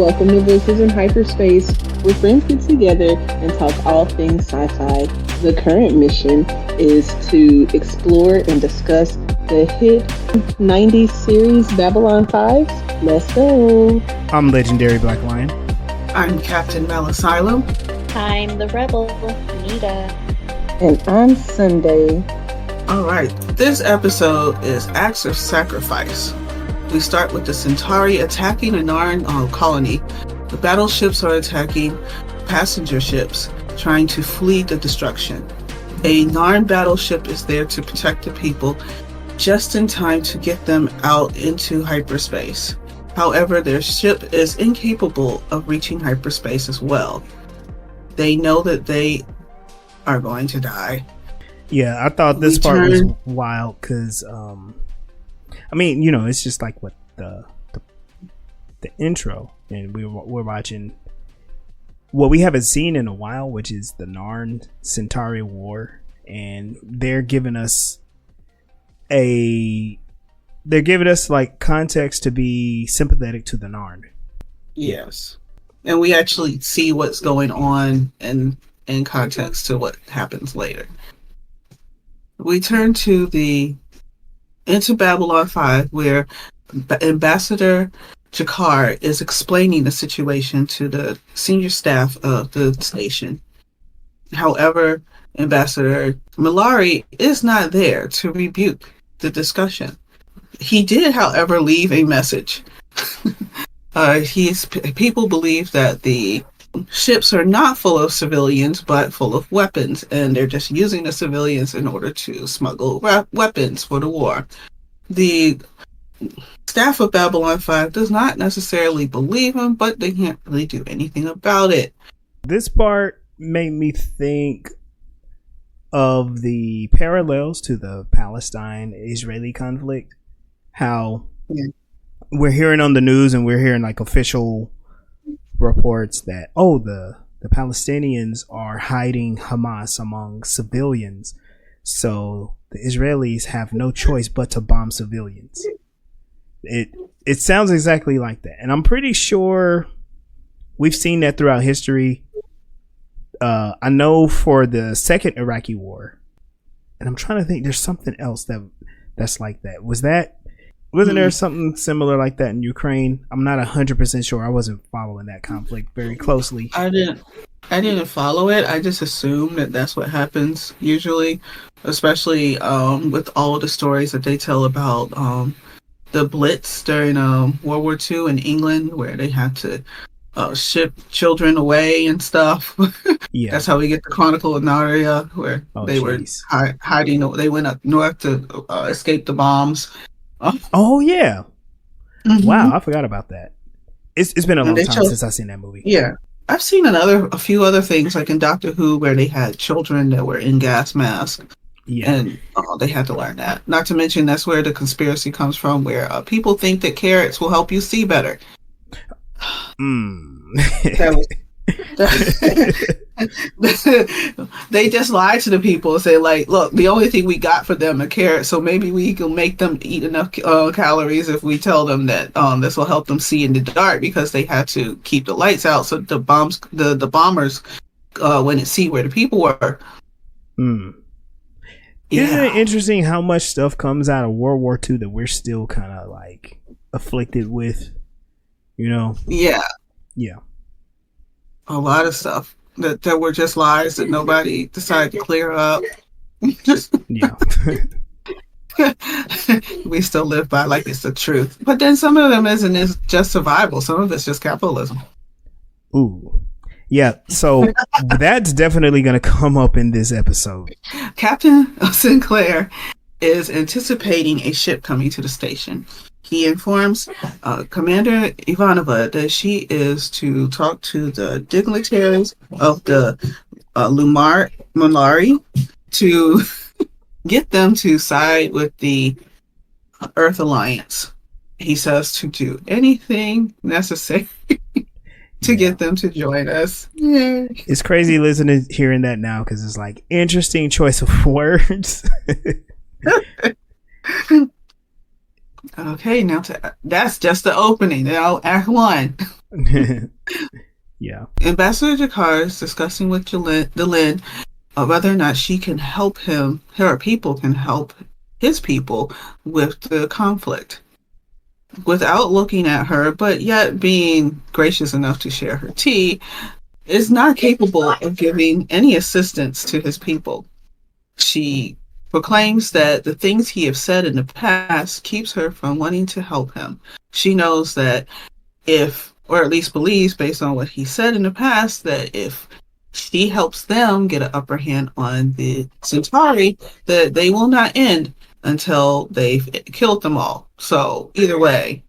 Welcome to Voices in Hyperspace, where friends get together and talk all things sci-fi. The current mission is to explore and discuss the hit 90s series Babylon 5. Let's go. I'm Legendary Black Lion. I'm Captain Melasylum. I'm the Rebel, Nita. And I'm Sunday. Alright, this episode is Acts of Sacrifice. We start with the Centauri attacking a Narn colony. The battleships are attacking passenger ships, trying to flee the destruction. A Narn battleship is there to protect the people, just in time to get them out into hyperspace. However, their ship is incapable of reaching hyperspace as well. They know that they are going to die. Yeah, I thought this part was wild because, I mean, you know, it's just like what the intro, and we're watching what we haven't seen in a while, which is the Narn Centauri War, and they're giving us like context to be sympathetic to the Narn. Yes, and we actually see what's going on and in context to what happens later. We turn into Babylon 5, where Ambassador Jakar is explaining the situation to the senior staff of the station. However, Ambassador Mollari is not there to rebuke the discussion. He did, however, leave a message. People believe that the ships are not full of civilians, but full of weapons, and they're just using the civilians in order to smuggle weapons for the war. The staff of Babylon 5 does not necessarily believe him, but they can't really do anything about it. This part made me think of the parallels to the Palestine-Israeli conflict. How we're hearing on the news and we're hearing like official reports that, oh, the Palestinians are hiding Hamas among civilians, so the Israelis have no choice but to bomb civilians. It sounds exactly like that, and I'm pretty sure we've seen that throughout history. I know for the second Iraqi war, and I'm trying to think, there's something else that's like that. Wasn't there something similar like that in Ukraine? I'm not 100% sure. I wasn't following that conflict very closely. I didn't follow it. I just assume that that's what happens usually, especially with all of the stories that they tell about the Blitz during World War II in England, where they had to ship children away and stuff. Yeah, that's how we get the Chronicle of Narnia, where they were hiding. They went up north to escape the bombs. Oh yeah! Mm-hmm. Wow, I forgot about that. It's been a long time since I've seen that movie. Yeah, I've seen a few other things, like in Doctor Who, where they had children that were in gas masks. Yeah, and they had to learn that. Not to mention, that's where the conspiracy comes from, where people think that carrots will help you see better. They just lie to the people and say, like, look, the only thing we got for them are carrots, so maybe we can make them eat enough calories if we tell them that this will help them see in the dark, because they had to keep the lights out so the bombers wouldn't see where the people were. Yeah. Isn't it interesting how much stuff comes out of World War II that we're still kind of like afflicted with, you know? Yeah. A lot of stuff that were just lies that nobody decided to clear up. Yeah. We still live by like it's the truth. But then some of them isn't just survival. Some of it's just capitalism. Ooh. Yeah, so that's definitely going to come up in this episode. Captain Sinclair is anticipating a ship coming to the station. He informs Commander Ivanova that she is to talk to the dignitaries of the Mollari to get them to side with the Earth Alliance. He says to do anything necessary to get them to join us. Yeah. It's crazy hearing that now, because it's like interesting choice of words. Okay, that's just the opening. Now, Act 1. Yeah. Ambassador Jakar is discussing with Delenn whether or not she can help him, her people can help his people with the conflict without looking at her, but yet being gracious enough to share her tea, is not capable of giving any assistance to his people. She proclaims that the things he has said in the past keeps her from wanting to help him. She knows that or at least believes based on what he said in the past, that if she helps them get an upper hand on the Centauri, that they will not end until they've killed them all. So either way,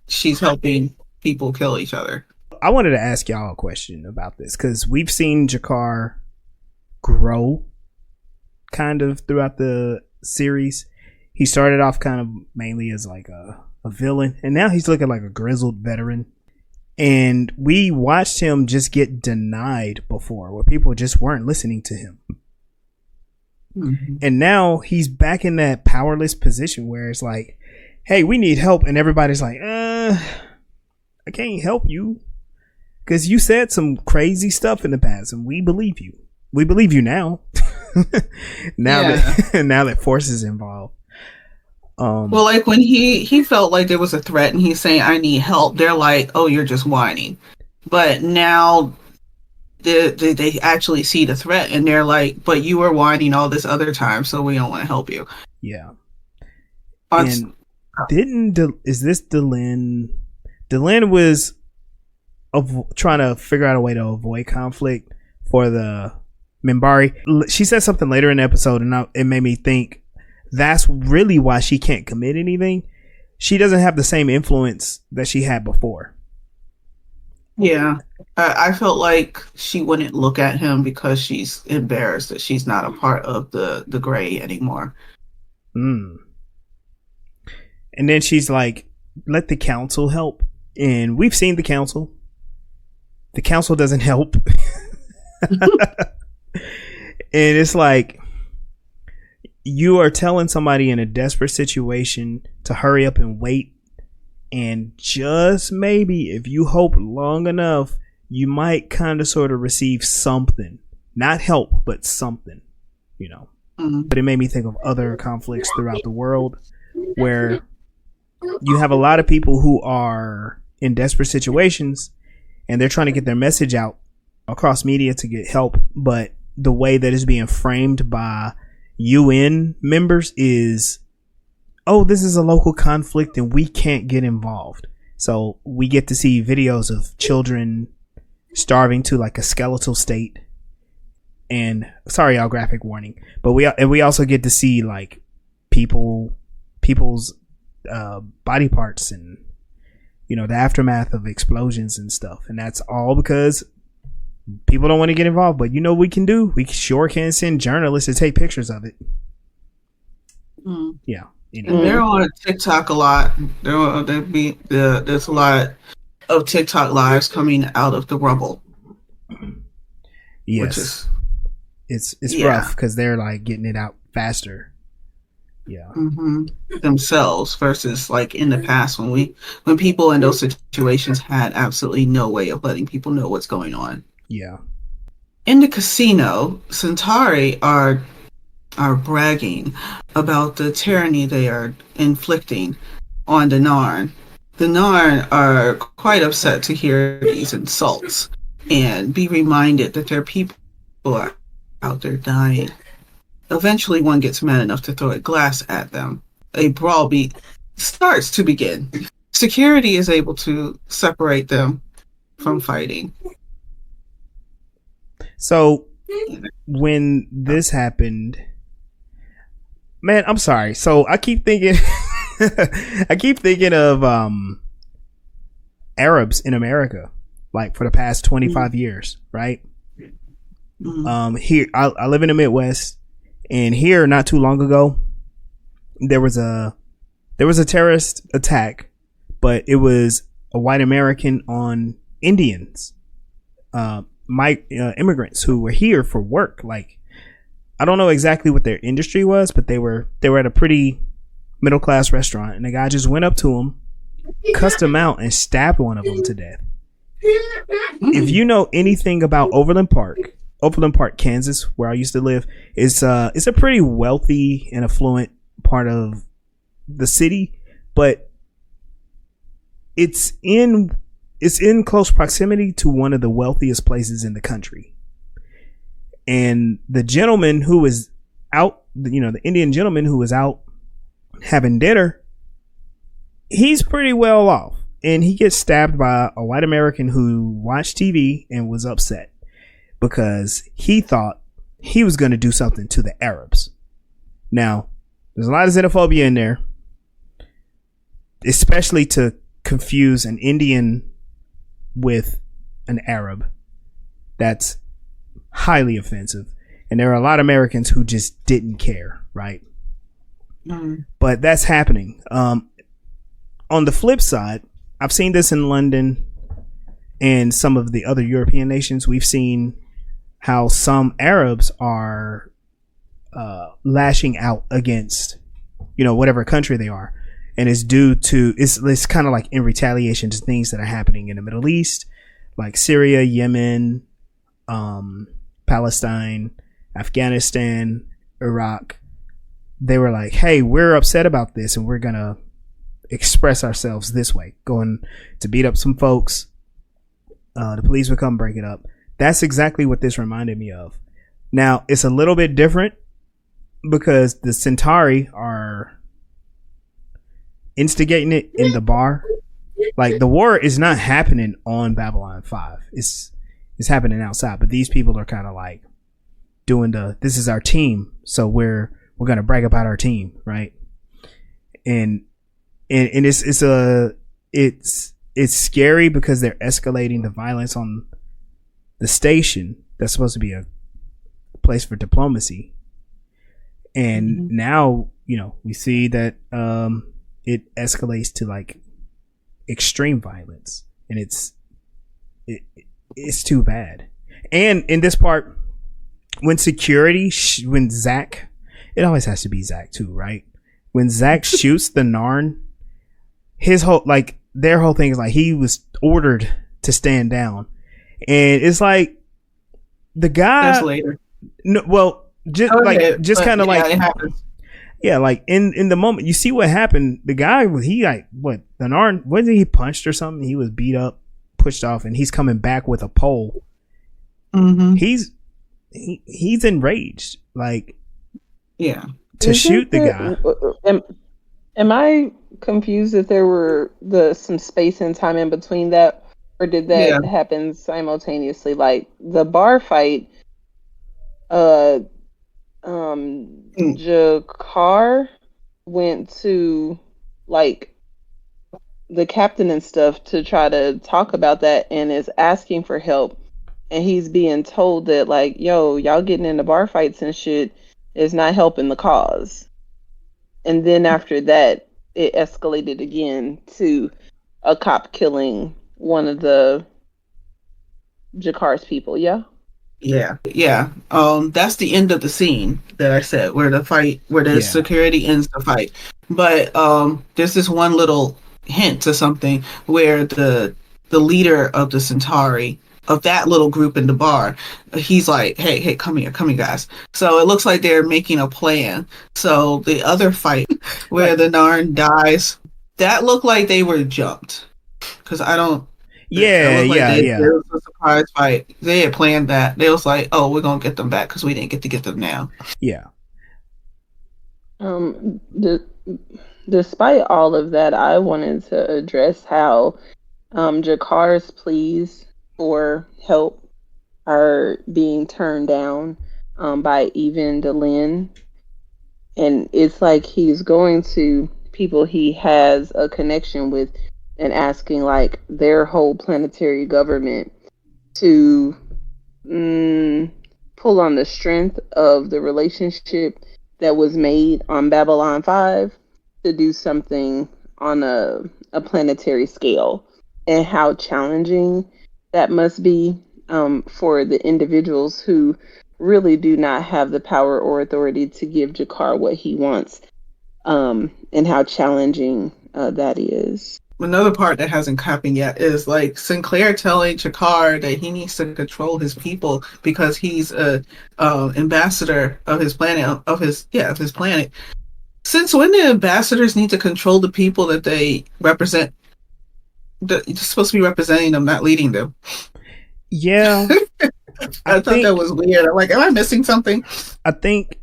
she's helping people kill each other. I wanted to ask y'all a question about this, because we've seen Jakar grow kind of throughout the series. He started off kind of mainly as like a villain, and now he's looking like a grizzled veteran. And we watched him just get denied before, where people just weren't listening to him. Mm-hmm. And now he's back in that powerless position where it's like, hey, we need help, and everybody's like, I can't help you because you said some crazy stuff in the past, and we believe you. We believe you now. now that force is involved. Well, like when he felt like there was a threat and he's saying, I need help, they're like, oh, you're just whining. But now they actually see the threat and they're like, but you were whining all this other time, so we don't want to help you. Yeah. And is this Delenn? Delenn was trying to figure out a way to avoid conflict for the Minbari. She said something later in the episode, and it made me think that's really why she can't commit anything. She doesn't have the same influence that she had before. Yeah. I felt like she wouldn't look at him because she's embarrassed that she's not a part of the Gray anymore. And then she's like, let the council help. And we've seen the council. The council doesn't help. And it's like, you are telling somebody in a desperate situation to hurry up and wait, and just maybe if you hope long enough, you might kind of sort of receive something. Not help, but something, you know. Mm-hmm. But it made me think of other conflicts throughout the world where you have a lot of people who are in desperate situations and they're trying to get their message out across media to get help, but the way that is being framed by UN members is, oh, this is a local conflict and we can't get involved. So we get to see videos of children starving to like a skeletal state, and sorry, y'all, graphic warning, but we also get to see like people's body parts and, you know, the aftermath of explosions and stuff, and that's all because people don't want to get involved. But you know what we can do? We sure can send journalists to take pictures of it. Yeah. Anyway. And they're on TikTok a lot. There's a lot of TikTok lives coming out of the rubble. Yes. It's rough because they're like getting it out faster. Yeah. Mm-hmm. Themselves versus like in the past when people in those situations had absolutely no way of letting people know what's going on. Yeah. In the casino, Centauri are bragging about the tyranny they are inflicting on the Narn. The Narn are quite upset to hear these insults and be reminded that their people are out there dying. Eventually, one gets mad enough to throw a glass at them. A brawl starts to begin. Security is able to separate them from fighting. So when this happened, man, I'm sorry. So I keep thinking of Arabs in America, like for the past 25 years, right? Mm-hmm. Here, I live in the Midwest, and here not too long ago, there was a terrorist attack, but it was a white American on Indians. Immigrants who were here for work. Like, I don't know exactly what their industry was, but they were at a pretty middle class restaurant, and the guy just went up to him, cussed him out, and stabbed one of them to death. If you know anything about Overland Park, Kansas, where I used to live, it's a pretty wealthy and affluent part of the city, but it's in close proximity to one of the wealthiest places in the country. And the gentleman who was out, the Indian gentleman who was out having dinner, he's pretty well off. And he gets stabbed by a white American who watched TV and was upset because he thought he was going to do something to the Arabs. Now, there's a lot of xenophobia in there, especially to confuse an Indian with an Arab. That's highly offensive. And there are a lot of Americans who just didn't care, right? But that's happening. On the flip side, I've seen this in London and some of the other European nations. We've seen how some Arabs are lashing out against, whatever country they are. And it's due to, it's kind of like in retaliation to things that are happening in the Middle East, like Syria, Yemen, Palestine, Afghanistan, Iraq. They were like, hey, we're upset about this and we're going to express ourselves this way, going to beat up some folks. The police would come break it up. That's exactly what this reminded me of. Now, it's a little bit different because the Centauri are instigating it in the bar. Like, the war is not happening on Babylon 5. It's happening outside, but these people are kind of like doing this is our team, so we're going to brag about our team, right? And it's scary because they're escalating the violence on the station that's supposed to be a place for diplomacy. And now, we see that it escalates to like extreme violence, and it's too bad. And in this part, when Zach, it always has to be Zach too, right? When Zach shoots the Narn, their whole thing is like he was ordered to stand down, and it's like the guy. That's later. No, well, just kind of like it happens. Yeah, like in the moment, you see what happened. The guy the Narn, wasn't he punched or something? He was beat up, pushed off, and he's coming back with a pole. He's enraged, like to shoot the guy. Am I confused that there were some space and time in between that, or did that happen simultaneously? Like the bar fight, Jakar went to like the captain and stuff to try to talk about that and is asking for help, and he's being told that like, yo, y'all getting into bar fights and shit is not helping the cause. And then after that, it escalated again to a cop killing one of the Jakar's people. Yeah. That's the end of the scene that I said, where the security ends the fight. But there's this one little hint to something where the leader of the Centauri, of that little group in the bar, he's like, hey, come here guys. So it looks like they're making a plan. So the other fight where the Narn dies, that looked like they were jumped, because I don't. It was a surprise fight. They had planned that. They was like, oh, we're gonna get them back because we didn't get to get them now. Yeah. Despite all of that, I wanted to address how Jakar's pleas for help are being turned down by even Delin. And it's like he's going to people he has a connection with and asking like their whole planetary government to pull on the strength of the relationship that was made on Babylon 5 to do something on a planetary scale, and how challenging that must be for the individuals who really do not have the power or authority to give Jakar what he wants. and how challenging that is. Another part that hasn't happened yet is like Sinclair telling Chakar that he needs to control his people because he's a ambassador of his planet, of his planet. Since when do ambassadors need to control the people that they represent? You're supposed to be representing them, not leading them. Yeah. I thought that was weird. I'm like, am I missing something? I think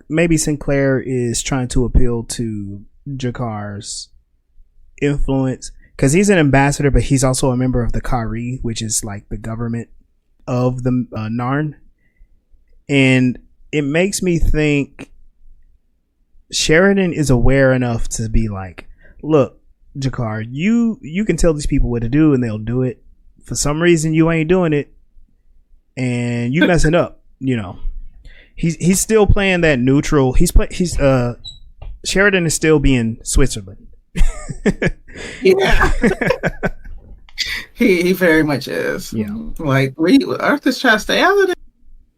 maybe Sinclair is trying to appeal to Jakar's influence because he's an ambassador, but he's also a member of the Kari, which is like the government of the Narn. And it makes me think Sheridan is aware enough to be like, look, Jakar, you can tell these people what to do and they'll do it. For some reason you ain't doing it and you messing up, you know. He's still playing that neutral. Sheridan is still being Switzerland. Yeah. he very much is. Yeah. Like Earth is trying to stay out of it.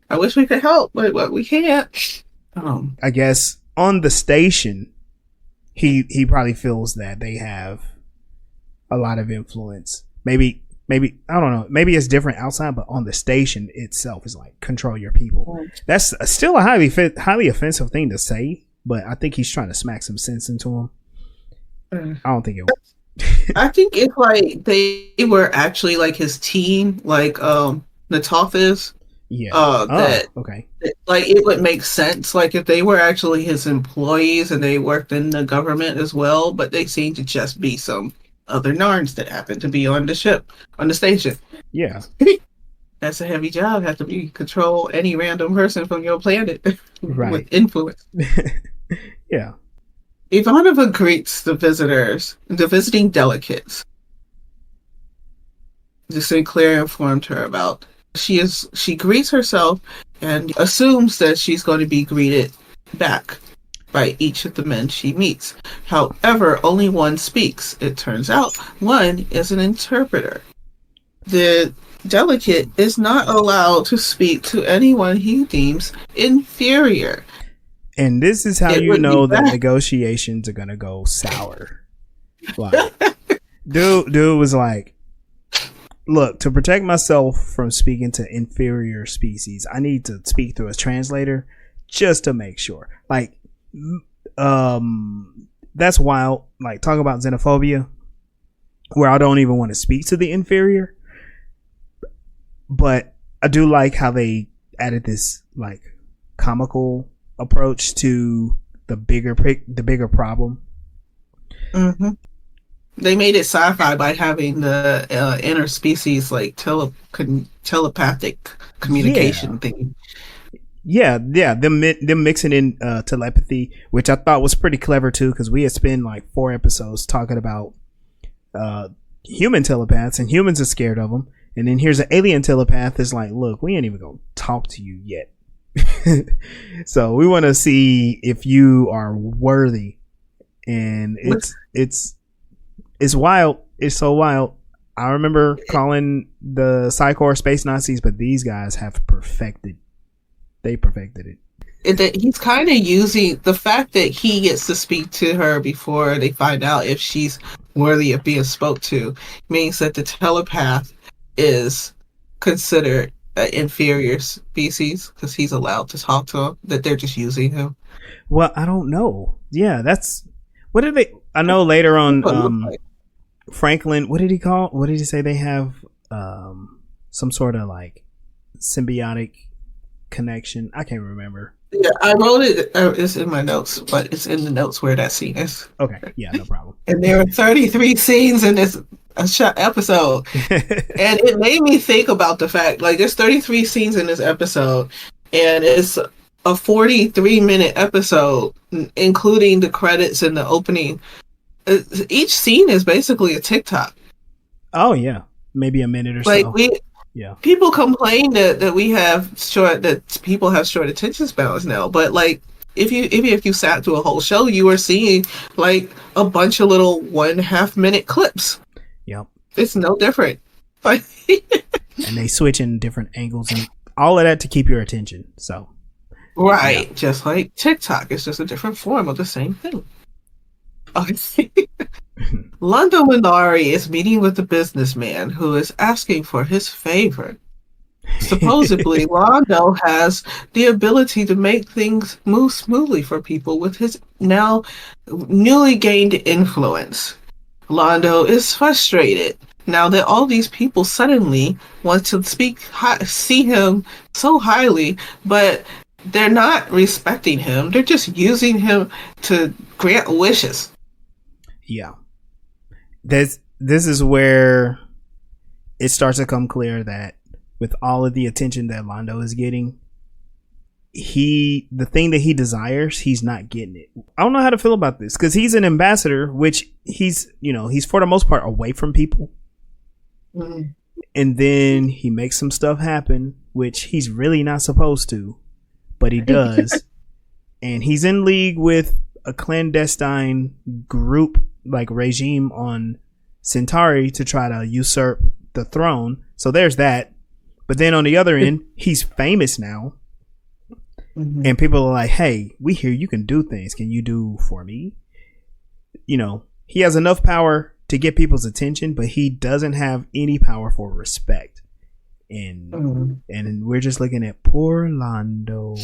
I wish we could help, but we can't. I guess on the station, he probably feels that they have a lot of influence. Maybe I don't know. Maybe it's different outside, but on the station itself is like control your people. That's still a highly offensive thing to say, but I think he's trying to smack some sense into him. I don't think it was. I think if like they were actually like his team, like Natoth is. Yeah. Okay. Like it would make sense, like if they were actually his employees and they worked in the government as well, but they seem to just be some other Narns that happen to be on the ship, on the station. Yeah. That's a heavy job. Have to be control any random person from your planet right. with influence. Yeah. Ivanova greets the visiting delegates. The Sinclair informed her about. She greets herself and assumes that she's going to be greeted back by each of the men she meets. However, only one speaks. It turns out one is an interpreter. The delegate is not allowed to speak to anyone he deems inferior. And this is how you know that negotiations are gonna go sour. Like, dude was like, look, to protect myself from speaking to inferior species, I need to speak through a translator just to make sure. Like, that's wild. Like, talk about xenophobia, where I don't even want to speak to the inferior. But I do like how they added this like comical approach to the bigger problem. Mm-hmm. They made it sci-fi by having the interspecies like telepathic communication thing. Yeah, them mixing in telepathy, which I thought was pretty clever too, because we had spent like 4 episodes talking about human telepaths, and humans are scared of them. And then here's an alien telepath that's like, look, we ain't even gonna talk to you yet. So we want to see if you are worthy. And it's wild. It's so wild. I remember calling the Psychor space Nazis, but these guys have perfected it. That he's kind of using the fact that he gets to speak to her before they find out if she's worthy of being spoke to means that the telepath is considered an inferior species because he's allowed to talk to him, that they're just using him. Well, I don't know. Yeah, that's what did they I know later on Franklin, what did he say they have some sort of like symbiotic connection? I can't remember. Yeah, I wrote it. It's in my notes, but it's in the notes where that scene is. Okay, yeah, no problem. And there are 33 scenes in this episode, and it made me think about the fact, like, there's 33 scenes in this episode, and it's a 43-minute episode, including the credits and the opening. Each scene is basically a TikTok. Oh yeah, maybe a minute or like so. Yeah. People complain that we have people have short attention spans now, but like if you sat through a whole show, you were seeing like a bunch of little 1.5 minute clips. Yep. It's no different. And they switch in different angles and all of that to keep your attention. So Right. Yeah. Just like TikTok. It's just a different form of the same thing. Okay. Londo Mollari is meeting with a businessman who is asking for his favor. Supposedly, Londo has the ability to make things move smoothly for people with his now newly gained influence. Londo is frustrated now that all these people suddenly want to see him so highly, but they're not respecting him. They're just using him to grant wishes. Yeah. This is where it starts to come clear that with all of the attention that Londo is getting, the thing that he desires, he's not getting it. I don't know how to feel about this because he's an ambassador, which he's for the most part away from people. Mm. And then he makes some stuff happen, which he's really not supposed to, but he does. And he's in league with a clandestine group like regime on Centauri to try to usurp the throne. So there's that. But then on the other end, he's famous now. Mm-hmm. And people are like, hey, we hear you can do things. Can you do for me? You know, he has enough power to get people's attention, but he doesn't have any power for respect. And and we're just looking at poor Londo.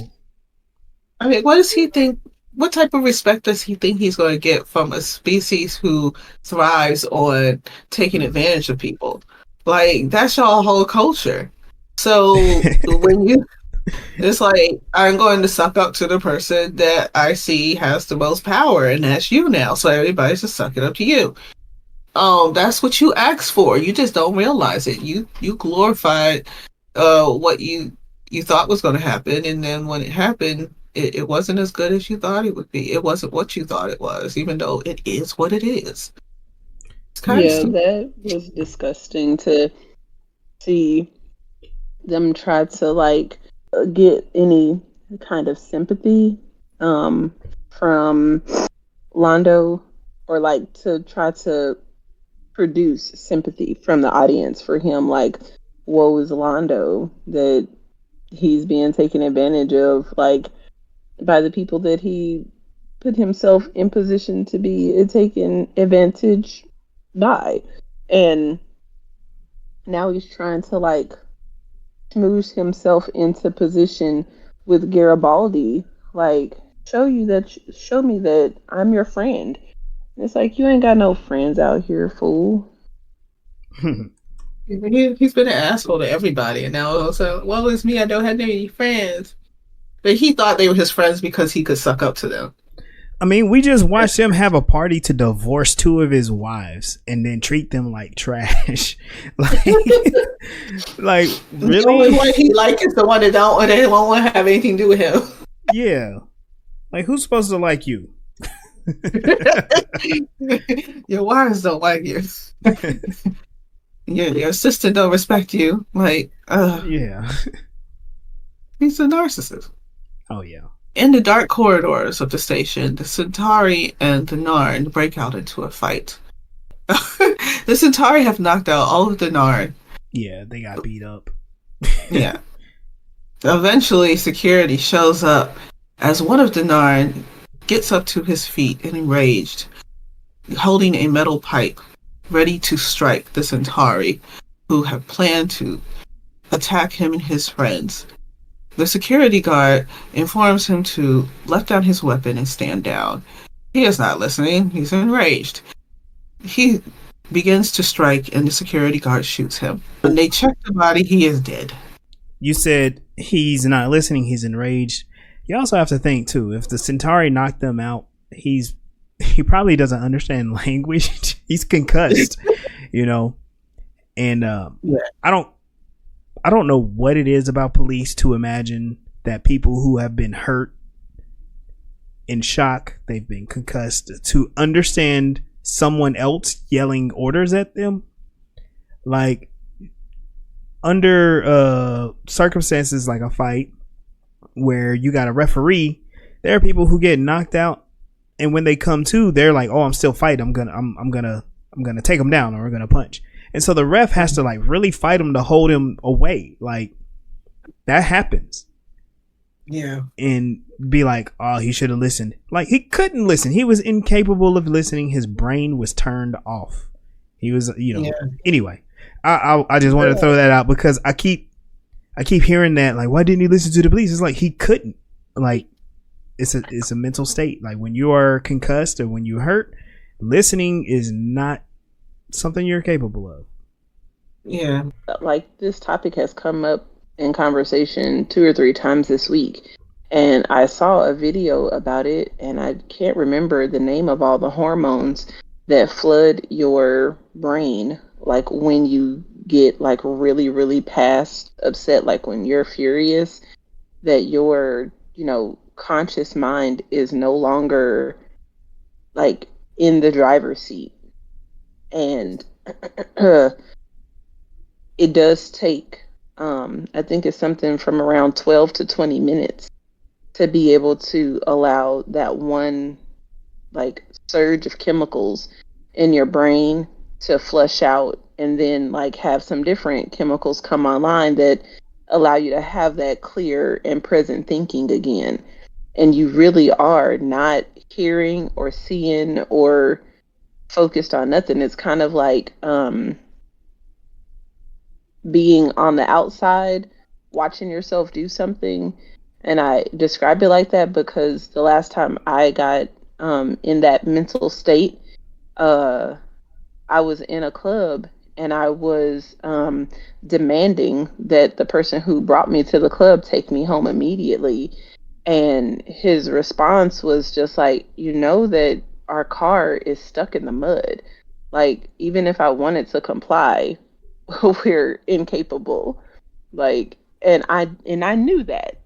I mean, what does he think? What type of respect does he think he's going to get from a species who thrives on taking advantage of people? Like, that's your whole culture. So when it's like, I'm going to suck up to the person that I see has the most power, and that's you now. So everybody's just sucking up to you. That's what you asked for. You just don't realize it. You glorified what you thought was going to happen, and then when it happened, it wasn't as good as you thought it would be. It wasn't what you thought it was, even though it is what it is. It's kind of that was disgusting to see them try to like get any kind of sympathy from Londo, or like to try to produce sympathy from the audience for him. Like, woe is Londo that he's being taken advantage of, like, by the people that he put himself in position to be taken advantage by. And now he's trying to like smoosh himself into position with Garibaldi, like show me that I'm your friend. And it's like, you ain't got no friends out here, fool. He's been an asshole to everybody, and now also, well, it's me. I don't have any friends. But he thought they were his friends because he could suck up to them. I mean, we just watched him have a party to divorce 2 of his wives and then treat them like trash. like really? The only one he likes is the one that they won't want to have anything to do with him. Yeah. Like, who's supposed to like you? Your wives don't like you. Your assistant don't respect you. Like, yeah. He's a narcissist. Oh, yeah. In the dark corridors of the station, the Centauri and the Narn break out into a fight. The Centauri have knocked out all of the Narn. Yeah, they got beat up. Yeah. Eventually, security shows up as one of the Narn gets up to his feet and enraged, holding a metal pipe, ready to strike the Centauri, who have planned to attack him and his friends. The security guard informs him to let down his weapon and stand down. He is not listening. He's enraged. He begins to strike, and the security guard shoots him. When they check the body, he is dead. You said he's not listening. He's enraged. You also have to think, too, if the Centauri knocked them out, he probably doesn't understand language. He's concussed, you know? And yeah. I don't know what it is about police to imagine that people who have been hurt, in shock, they've been concussed, to understand someone else yelling orders at them. Like, under circumstances like a fight where you got a referee, there are people who get knocked out, and when they come to, they're like, "Oh, I'm still fighting. I'm gonna take them down, or we're gonna punch." And so the ref has to like really fight him to hold him away. Like, that happens. Yeah. and be like, oh, he should have listened. Like, he couldn't listen. He was incapable of listening. His brain was turned off. He was, Anyway, I just wanted to throw that out because I keep hearing that, like, why didn't he listen to the police? It's like he couldn't. Like, it's a mental state. Like, when you are concussed or when you hurt, listening is not something you're capable of. Yeah. Like, this topic has come up in conversation 2 or 3 times this week, and I saw a video about it, and I can't remember the name of all the hormones that flood your brain, like when you get like really, really past upset, like when you're furious, that your, conscious mind is no longer like in the driver's seat. And it does take, I think it's something from around 12 to 20 minutes to be able to allow that one like surge of chemicals in your brain to flush out, and then like have some different chemicals come online that allow you to have that clear and present thinking again. And you really are not hearing or seeing or focused on nothing. It's kind of like being on the outside, watching yourself do something. And I describe it like that because the last time I got in that mental state, I was in a club and I was demanding that the person who brought me to the club take me home immediately. And his response was just like, that our car is stuck in the mud. Like, even if I wanted to comply, we're incapable. Like, and I knew that.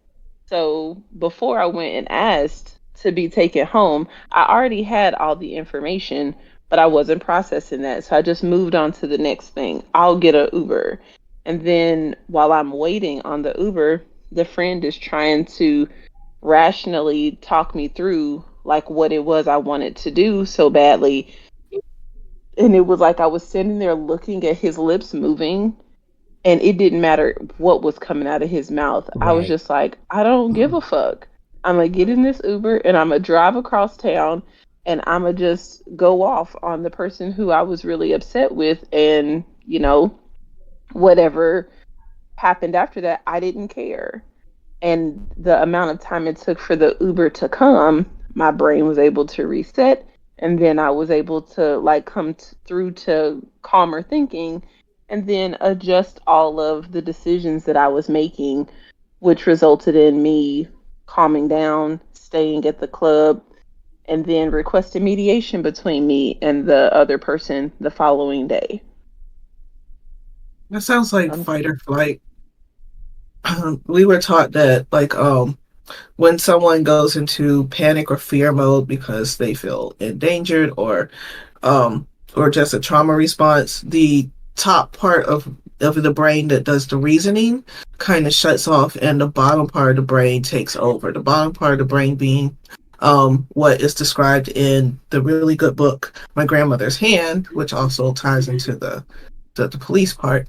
So before I went and asked to be taken home, I already had all the information, but I wasn't processing that. So I just moved on to the next thing. I'll get an Uber. And then while I'm waiting on the Uber, the friend is trying to rationally talk me through like what it was I wanted to do so badly. And it was like I was sitting there looking at his lips moving, and it didn't matter what was coming out of his mouth. Right. I was just like, I don't give a fuck. I'm going to get in this Uber and I'm going to drive across town and I'm going to just go off on the person who I was really upset with. And, whatever happened after that, I didn't care. And the amount of time it took for the Uber to come, my brain was able to reset. And then I was able to like come through to calmer thinking and then adjust all of the decisions that I was making, which resulted in me calming down, staying at the club, and then requesting mediation between me and the other person the following day. That sounds like fight or flight. We were taught that like when someone goes into panic or fear mode because they feel endangered or just a trauma response, the top part of the brain that does the reasoning kind of shuts off and the bottom part of the brain takes over. The bottom part of the brain being what is described in the really good book My Grandmother's Hand, which also ties into the police part.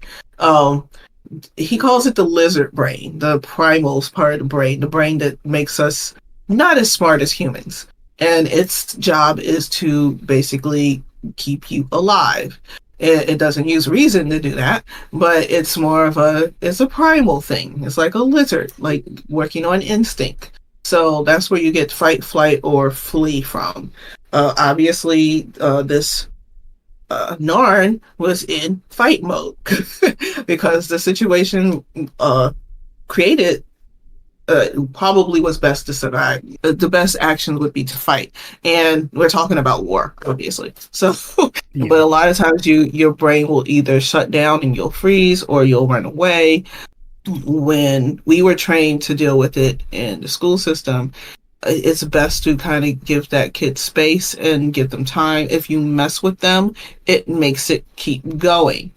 He calls it the lizard brain, the primal part of the brain that makes us not as smart as humans. And its job is to basically keep you alive. It doesn't use reason to do that, but it's more of it's a primal thing. It's like a lizard, like working on instinct. So that's where you get fight, flight, or flee from. Obviously, this Narn was in fight mode because the situation created probably was best to survive. The best action would be to fight, and we're talking about war, obviously. So, yeah. But a lot of times your brain will either shut down and you'll freeze, or you'll run away. When we were trained to deal with it in the school system, it's best to kind of give that kid space and give them time. If you mess with them, it makes it keep going.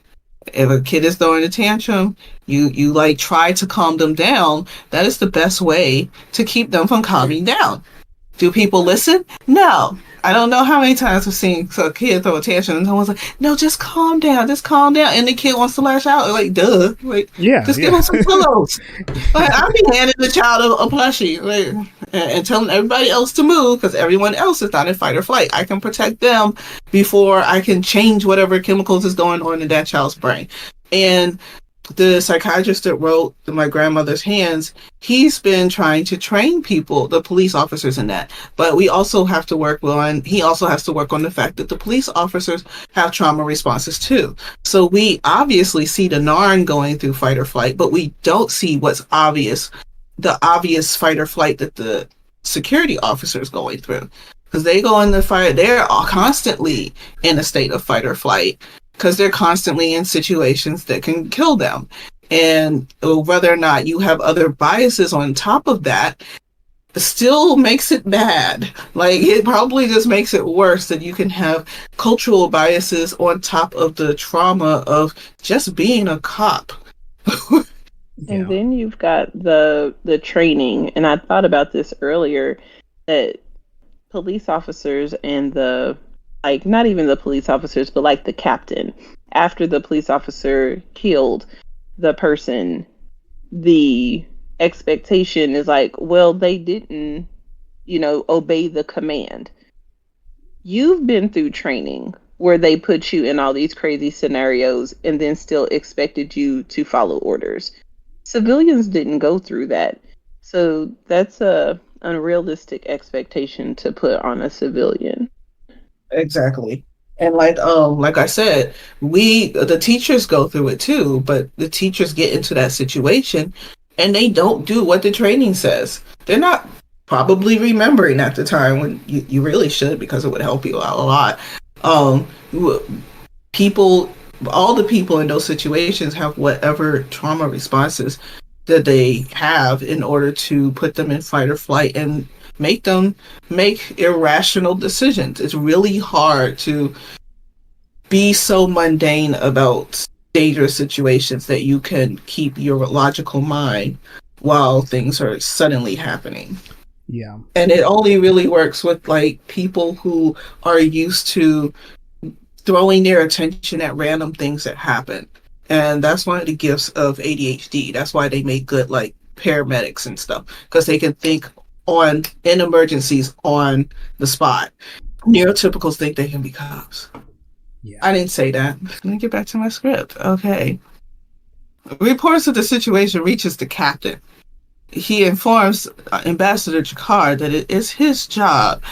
If a kid is throwing a tantrum, you like try to calm them down. That is the best way to keep them from calming down. Do people listen? No. I don't know how many times I've seen a kid throw a tantrum and someone's like, no, just calm down, and the kid wants to lash out. Like, duh. Like, just give him some pillows. Like, I'll be handing the child a plushie, like, and telling everybody else to move because everyone else is not in fight or flight. I can protect them before I can change whatever chemicals is going on in that child's brain. And the psychiatrist that wrote My Grandmother's Hands, he's been trying to train people, the police officers, in that. But he also has to work on the fact that the police officers have trauma responses too. So we obviously see the Narn going through fight or flight, but we don't see what's obvious, the obvious fight or flight that the security officers going through. Because they go in the fight, they're constantly in a state of fight or flight, because they're constantly in situations that can kill them. And whether or not you have other biases on top of that still makes it bad. Like, it probably just makes it worse that you can have cultural biases on top of the trauma of just being a cop. And then you've got the training, and I thought about this earlier, that police officers and like, not even the police officers, but like the captain, after the police officer killed the person, the expectation is like, well, they didn't, obey the command. You've been through training where they put you in all these crazy scenarios and then still expected you to follow orders. Civilians didn't go through that. So that's a unrealistic expectation to put on a civilian. Exactly. And like I said, the teachers go through it too, but the teachers get into that situation and they don't do what the training says. They're not probably remembering at the time when you really should, because it would help you out a lot. All the people in those situations have whatever trauma responses that they have in order to put them in fight or flight and make them make irrational decisions. It's really hard to be so mundane about dangerous situations that you can keep your logical mind while things are suddenly happening. Yeah. And it only really works with like people who are used to throwing their attention at random things that happen. And that's one of the gifts of ADHD. That's why they make good like paramedics and stuff, because they can think in emergencies on the spot. Neurotypicals think they can be cops. Yeah. I didn't say that. Let me get back to my script. Okay. Reports of the situation reaches the captain. He informs Ambassador Jakar that it is his job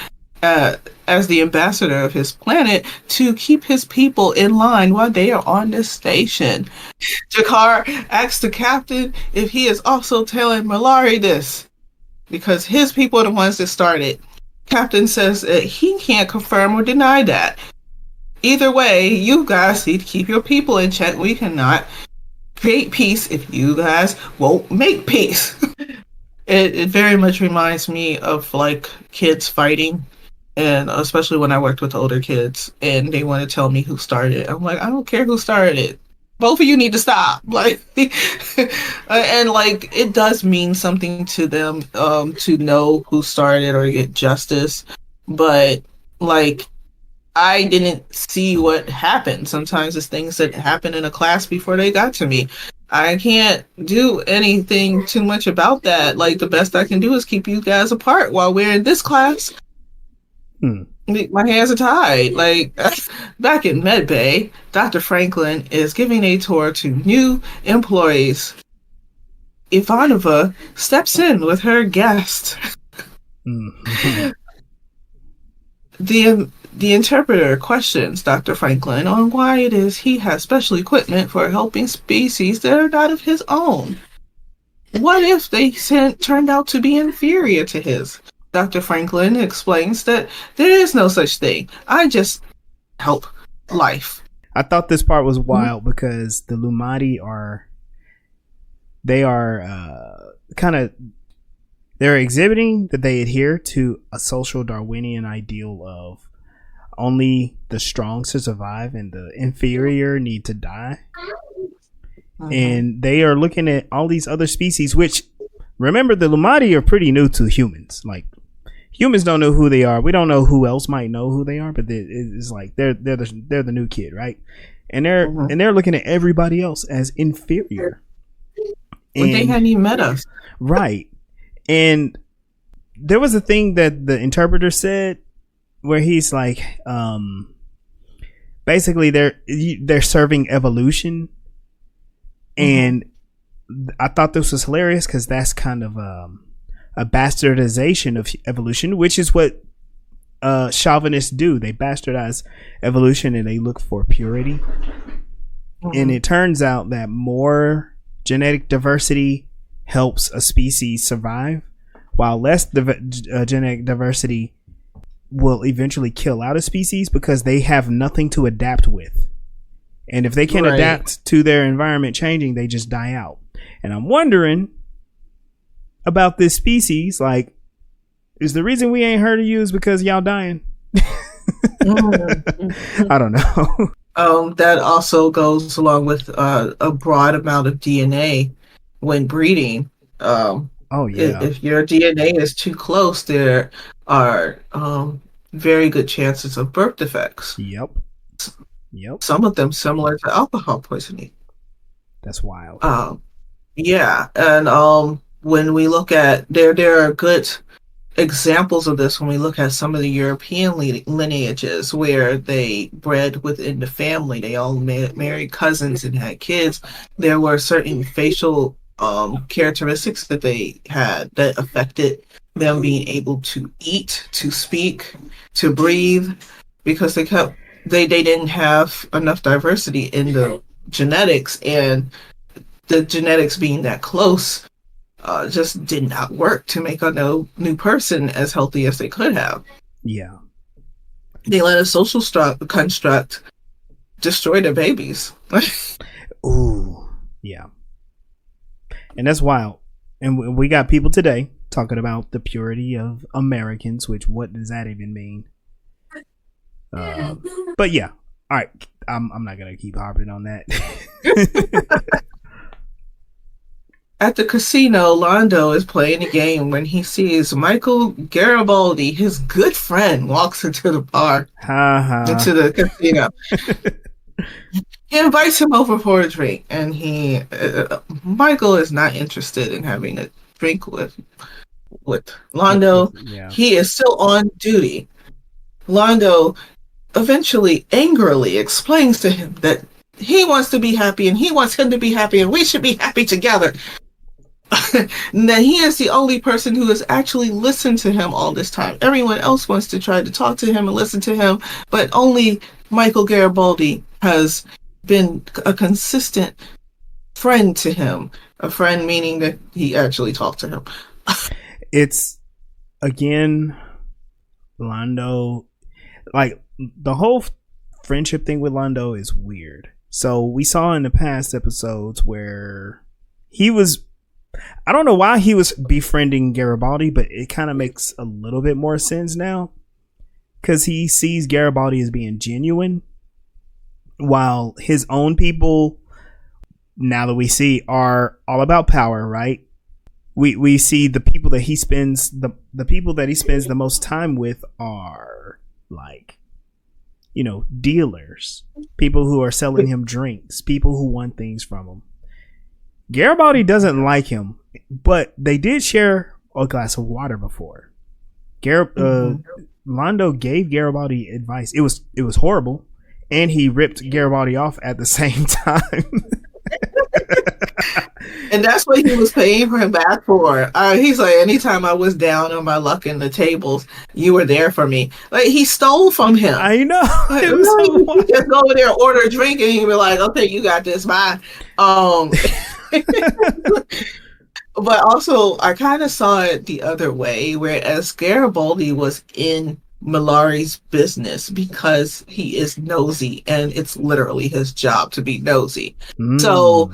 as the ambassador of his planet to keep his people in line while they are on this station. Jakar asks the captain if he is also telling Mollari this, because his people are the ones that started. Captain says that he can't confirm or deny that. Either way, you guys need to keep your people in check. We cannot create peace if you guys won't make peace. It very much reminds me of like kids fighting, and especially when I worked with older kids and they want to tell me who started it. I'm like, I don't care who started it. Both of you need to stop. Like, and like, it does mean something to them to know who started or get justice. But like, I didn't see what happened. Sometimes it's things that happen in a class before they got to me. I can't do anything too much about that. Like, the best I can do is keep you guys apart while we're in this class. My hands are tied. Like, back in Medbay, Dr. Franklin is giving a tour to new employees. Ivanova steps in with her guest. The interpreter questions Dr. Franklin on why it is he has special equipment for helping species that are not of his own. What if they turned out to be inferior to his? Dr. Franklin explains that there is no such thing. I just help life. I thought this part was wild because the Lumati they're exhibiting that they adhere to a social Darwinian ideal of only the strong to survive and the inferior need to die. And they are looking at all these other species, which, remember, the Lumati are pretty new to humans. Like, humans don't know who they are. We don't know who else might know who they are, but it's like they're the new kid, right? And they're looking at everybody else as inferior. When they hadn't even met us. Right. And there was a thing that the interpreter said where he's like, basically they're serving evolution. And I thought this was hilarious because that's kind of a bastardization of evolution, which is what chauvinists do. They bastardize evolution and they look for purity. And it turns out that more genetic diversity helps a species survive, while less genetic diversity will eventually kill out a species because they have nothing to adapt with. And if they can't adapt to their environment changing, they just die out. And I'm wondering about this species. Like, is the reason we ain't heard of you is because y'all dying? I don't know. That also goes along with a broad amount of DNA when breeding. If your DNA is too close, there are very good chances of birth defects. Yep. Some of them similar to alcohol poisoning. That's wild. And when we look at there are good examples of this when we look at some of the European lineages where they bred within the family. They all married cousins and had kids. There were certain facial characteristics that they had that affected them being able to eat, to speak, to breathe, because they didn't have enough diversity in the genetics, and the genetics being that close just did not work to make a new person as healthy as they could have. Yeah. They let a social construct destroy their babies. Ooh, yeah. And that's wild. And we got people today talking about the purity of Americans, which what does that even mean? But yeah, all right. I'm not gonna keep harping on that. At the casino, Londo is playing a game when he sees Michael Garibaldi, his good friend, walks into the bar, into the casino. He invites him over for a drink, and Michael is not interested in having a drink with Londo. Yeah. He is still on duty. Londo eventually angrily explains to him that he wants to be happy and he wants him to be happy and we should be happy together. And that he is the only person who has actually listened to him all this time. Everyone else wants to try to talk to him and listen to him, but only Michael Garibaldi has been a consistent friend to him. A friend meaning that he actually talked to him. It's, again, Londo, like, the whole friendship thing with Londo is weird. So we saw in the past episodes where he was, I don't know why he was befriending Garibaldi, but it kind of makes a little bit more sense now, because he sees Garibaldi as being genuine, while his own people, now that we see, are all about power, right? We see the people that he spends the people that he spends the most time with are, like, you know, dealers, people who are selling him drinks, people who want things from him. Garibaldi doesn't like him, but they did share a glass of water before. Londo gave Garibaldi advice. It was horrible, and he ripped Garibaldi off at the same time. And that's what he was paying him back for. He's like, anytime I was down on my luck in the tables, you were there for me. Like, he stole from him. I know. Like, it was so just go over there, order a drink, and he'd be like, okay, you got this, bye. But also, I kind of saw it the other way, whereas Garibaldi was in Mollari's business because he is nosy, and it's literally his job to be nosy. So,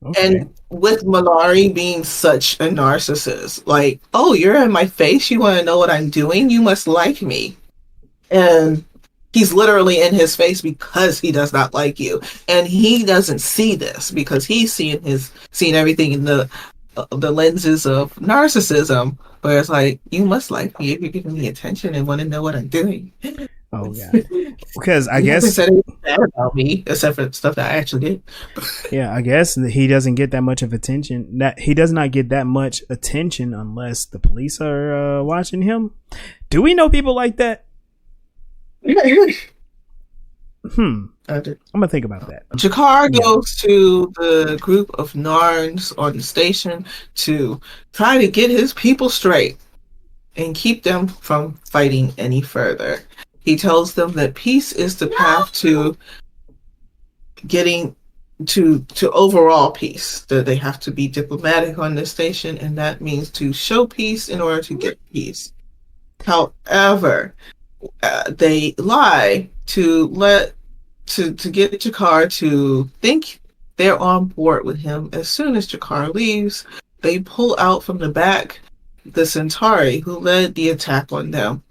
okay. And with Mollari being such a narcissist, like, oh, you're in my face, you want to know what I'm doing, you must like me. And he's literally in his face because he does not like you. And he doesn't see this because he's seen everything in the the lenses of narcissism, where it's like, you must like me if you're giving me attention and want to know what I'm doing. Oh yeah, because I You guess haven't said anything bad about me except for stuff that I actually did. yeah, I guess he doesn't get that much of attention. That he does not get that much attention unless the police are watching him. Do we know people like that? I'm gonna think about that. Jakar goes to the group of Narns on the station to try to get his people straight and keep them from fighting any further. He tells them that peace is the path to getting to overall peace, that they have to be diplomatic on this station, and that means to show peace in order to get peace. However, they lie to get Jakar to think they're on board with him. As soon as Jakar leaves, they pull out from the back the Centauri who led the attack on them.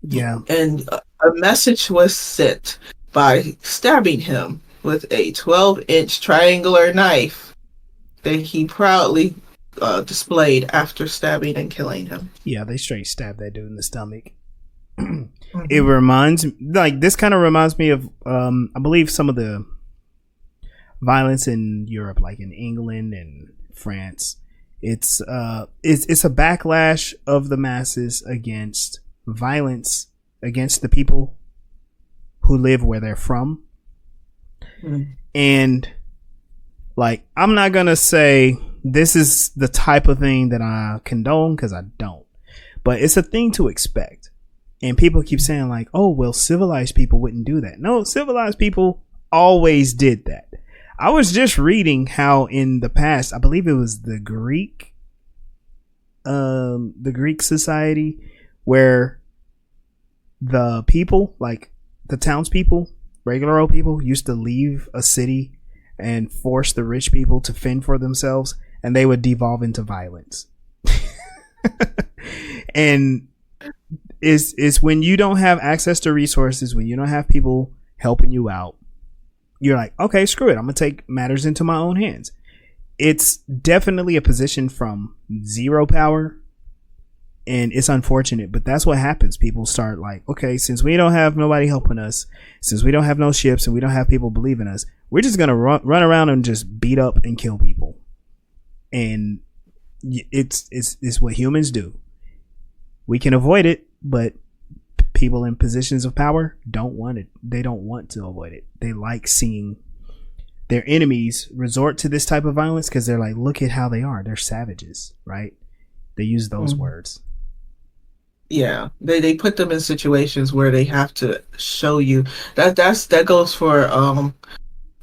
Yeah. And a message was sent by stabbing him with a 12-inch triangular knife that he proudly displayed after stabbing and killing him. Yeah, they straight stabbed that dude in the stomach. It reminds this kind of reminds me of I believe some of the violence in Europe, like in England and France. It's a backlash of the masses against violence against the people who live where they're from. And like, I'm not gonna say this is the type of thing that I condone, because I don't, but it's a thing to expect. And people keep saying like, oh, well, civilized people wouldn't do that. No, civilized people always did that. I was just reading how in the past, I believe it was the Greek society, where the people, like the townspeople, regular old people, used to leave a city and force the rich people to fend for themselves, and they would devolve into violence. And it's when you don't have access to resources, when you don't have people helping you out, you're like, okay, screw it, I'm gonna take matters into my own hands. It's definitely a position from zero power, and it's unfortunate, but that's what happens. People start like, okay, since we don't have nobody helping us, since we don't have no ships and we don't have people believing us, we're just gonna run around and just beat up and kill people. And it's what humans do. We can avoid it, but people in positions of power don't want it. They don't want to avoid it. They like seeing their enemies resort to this type of violence because they're like, look at how they are. They're savages, right? They use those words. Yeah, they put them in situations where they have to show you that goes for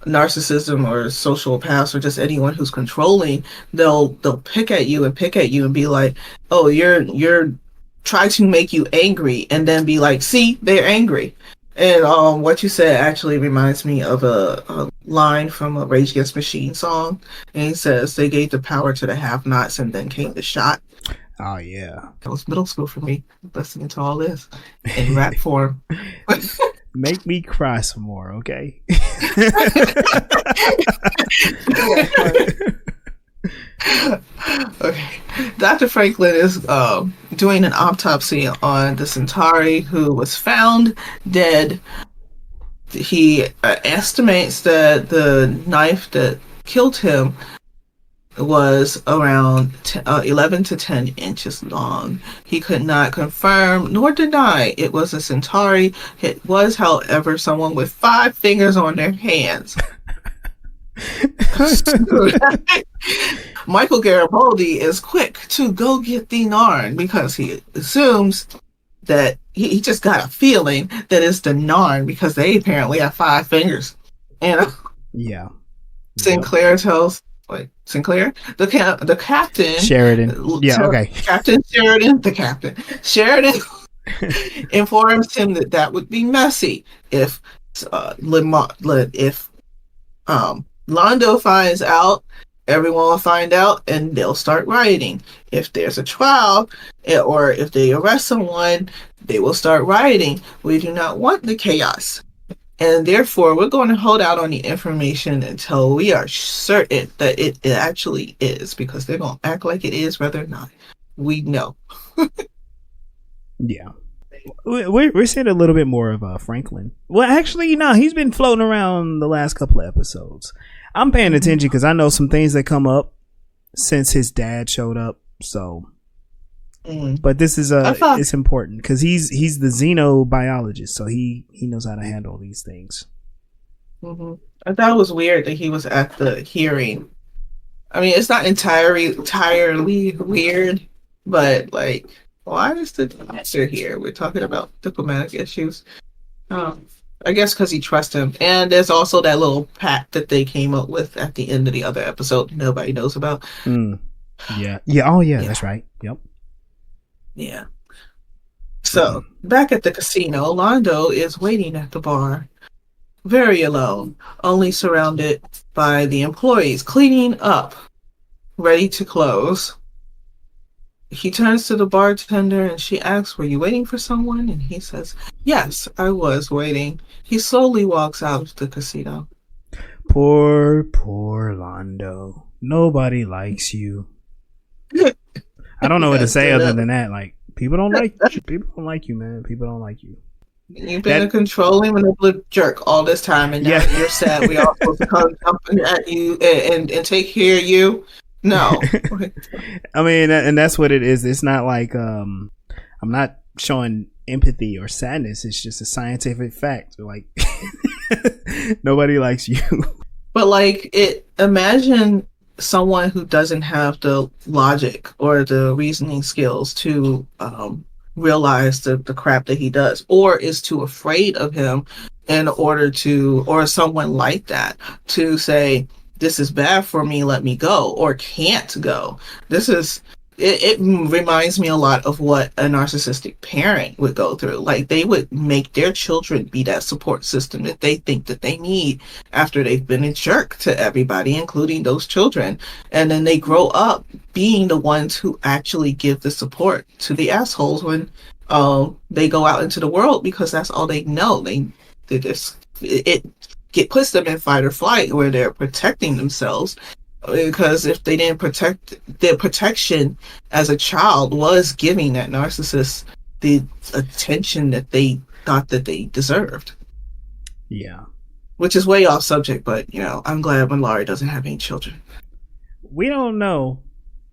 narcissism or sociopaths or just anyone who's controlling. They'll pick at you and be like, oh, you're try to make you angry, and then be like, see, they're angry. And what you said actually reminds me of a line from a Rage Against the Machine song, and he says they gave the power to the have-nots and then came the shot. Oh yeah, that was middle school for me, listening to all this in rap form. Make me cry some more, okay? Okay, Dr. Franklin is doing an autopsy on the Centauri who was found dead. He estimates that the knife that killed him was around 11 to 10 inches long. He could not confirm nor deny it was a Centauri. It was, however, someone with 5 fingers on their hands. Michael Garibaldi is quick to go get the Narn because he assumes that he just got a feeling that it's the Narn because they apparently have 5 fingers. And yeah, Sinclair tells the captain Sheridan. Yeah, okay. Captain Sheridan, the captain Sheridan informs him that would be messy if Londo finds out. Everyone will find out, and they'll start rioting. If there's a trial, or if they arrest someone, they will start rioting. We do not want the chaos. And therefore, we're going to hold out on the information until we are certain that it actually is, because they're going to act like it is, whether or not we know. Yeah. We're seeing a little bit more of Franklin. Well, actually, no, he's been floating around the last couple of episodes. I'm paying attention because I know some things that come up since his dad showed up. So, but this is it's important because he's the xenobiologist, so he knows how to handle these things. I thought it was weird that he was at the hearing. I mean, it's not entirely weird, but like, why is the doctor here? We're talking about diplomatic issues. I guess because he trusts him. And there's also that little pact that they came up with at the end of the other episode nobody knows about. Yeah. Oh, yeah. That's right. Yep. Yeah. So, back at the casino, Londo is waiting at the bar, very alone, only surrounded by the employees cleaning up, ready to close. He turns to the bartender and she asks, "Were you waiting for someone?" And he says, "Yes, I was waiting." He slowly walks out of the casino. Poor Londo. Nobody likes you. I don't know what to say other than that. Like, people don't like you, man. People don't like you. You've been a controlling, manipulative jerk all this time, and now you're sad. We all supposed to come jumping at you and take care of you. No. I mean, and that's what it is. It's not like I'm not showing empathy or sadness. It's just a scientific fact. Like, nobody likes you. But like, imagine someone who doesn't have the logic or the reasoning skills to realize the crap that he does, or is too afraid of him in order to, or someone like that to say, "This is bad for me, let me go," or can't go. It reminds me a lot of what a narcissistic parent would go through. Like, they would make their children be that support system that they think that they need after they've been a jerk to everybody, including those children. And then they grow up being the ones who actually give the support to the assholes when they go out into the world, because that's all they know. It puts them in fight or flight, where they're protecting themselves, because if they didn't protect, their protection as a child was giving that narcissist the attention that they thought that they deserved. Yeah. Which is way off subject, but I'm glad Mollari doesn't have any children. We don't know,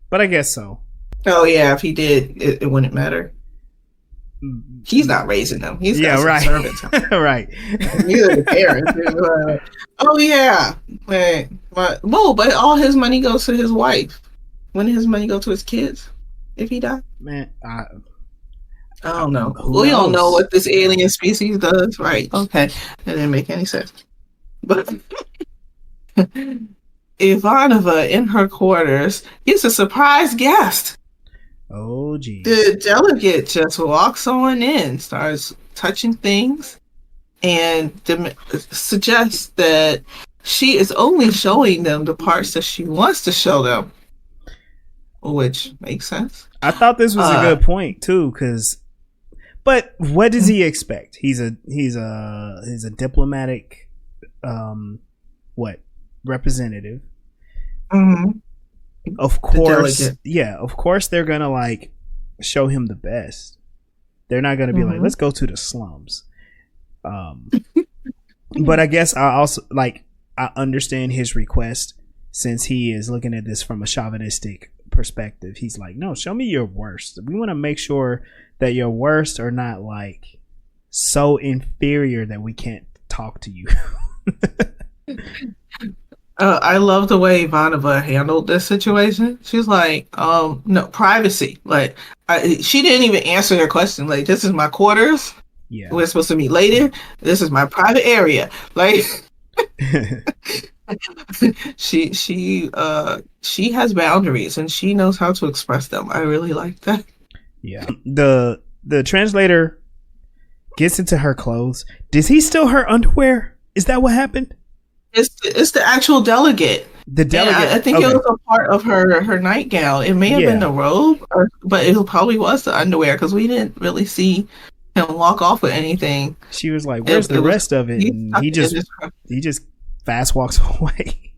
but I guess so. Oh yeah, if he did, it wouldn't matter. He's not raising them. He's got some servants. Right. Neither the parents. Oh yeah. But all his money goes to his wife. When his money go to his kids? If he died? Man, I don't know. We don't know what this alien species does. Right. Okay. That didn't make any sense. But Ivanova in her quarters gets a surprise guest. Oh, geez. The delegate just walks on in, starts touching things, and suggests that she is only showing them the parts that she wants to show them, which makes sense. I thought this was a good point too, but what does he expect? He's a diplomatic, representative. Mm-hmm. Of course, of course they're gonna like show him the best. They're not gonna be like, let's go to the slums. But I guess I understand his request, since he is looking at this from a chauvinistic perspective. He's like, no, show me your worst. We want to make sure that your worst are not like so inferior that we can't talk to you. I love the way Ivanova handled this situation. She's like, no, privacy. Like, she didn't even answer her question. Like, this is my quarters. Yeah. We're supposed to meet later. This is my private area. Like, she has boundaries and she knows how to express them. I really like that. Yeah. The translator gets into her clothes. Does he steal her underwear? Is that what happened? It's the actual delegate. The delegate. I think it was a part of her nightgown. It may have been the robe, but it probably was the underwear, because we didn't really see him walk off with anything. She was like, "Where's the rest of it?" And he just fast walks away.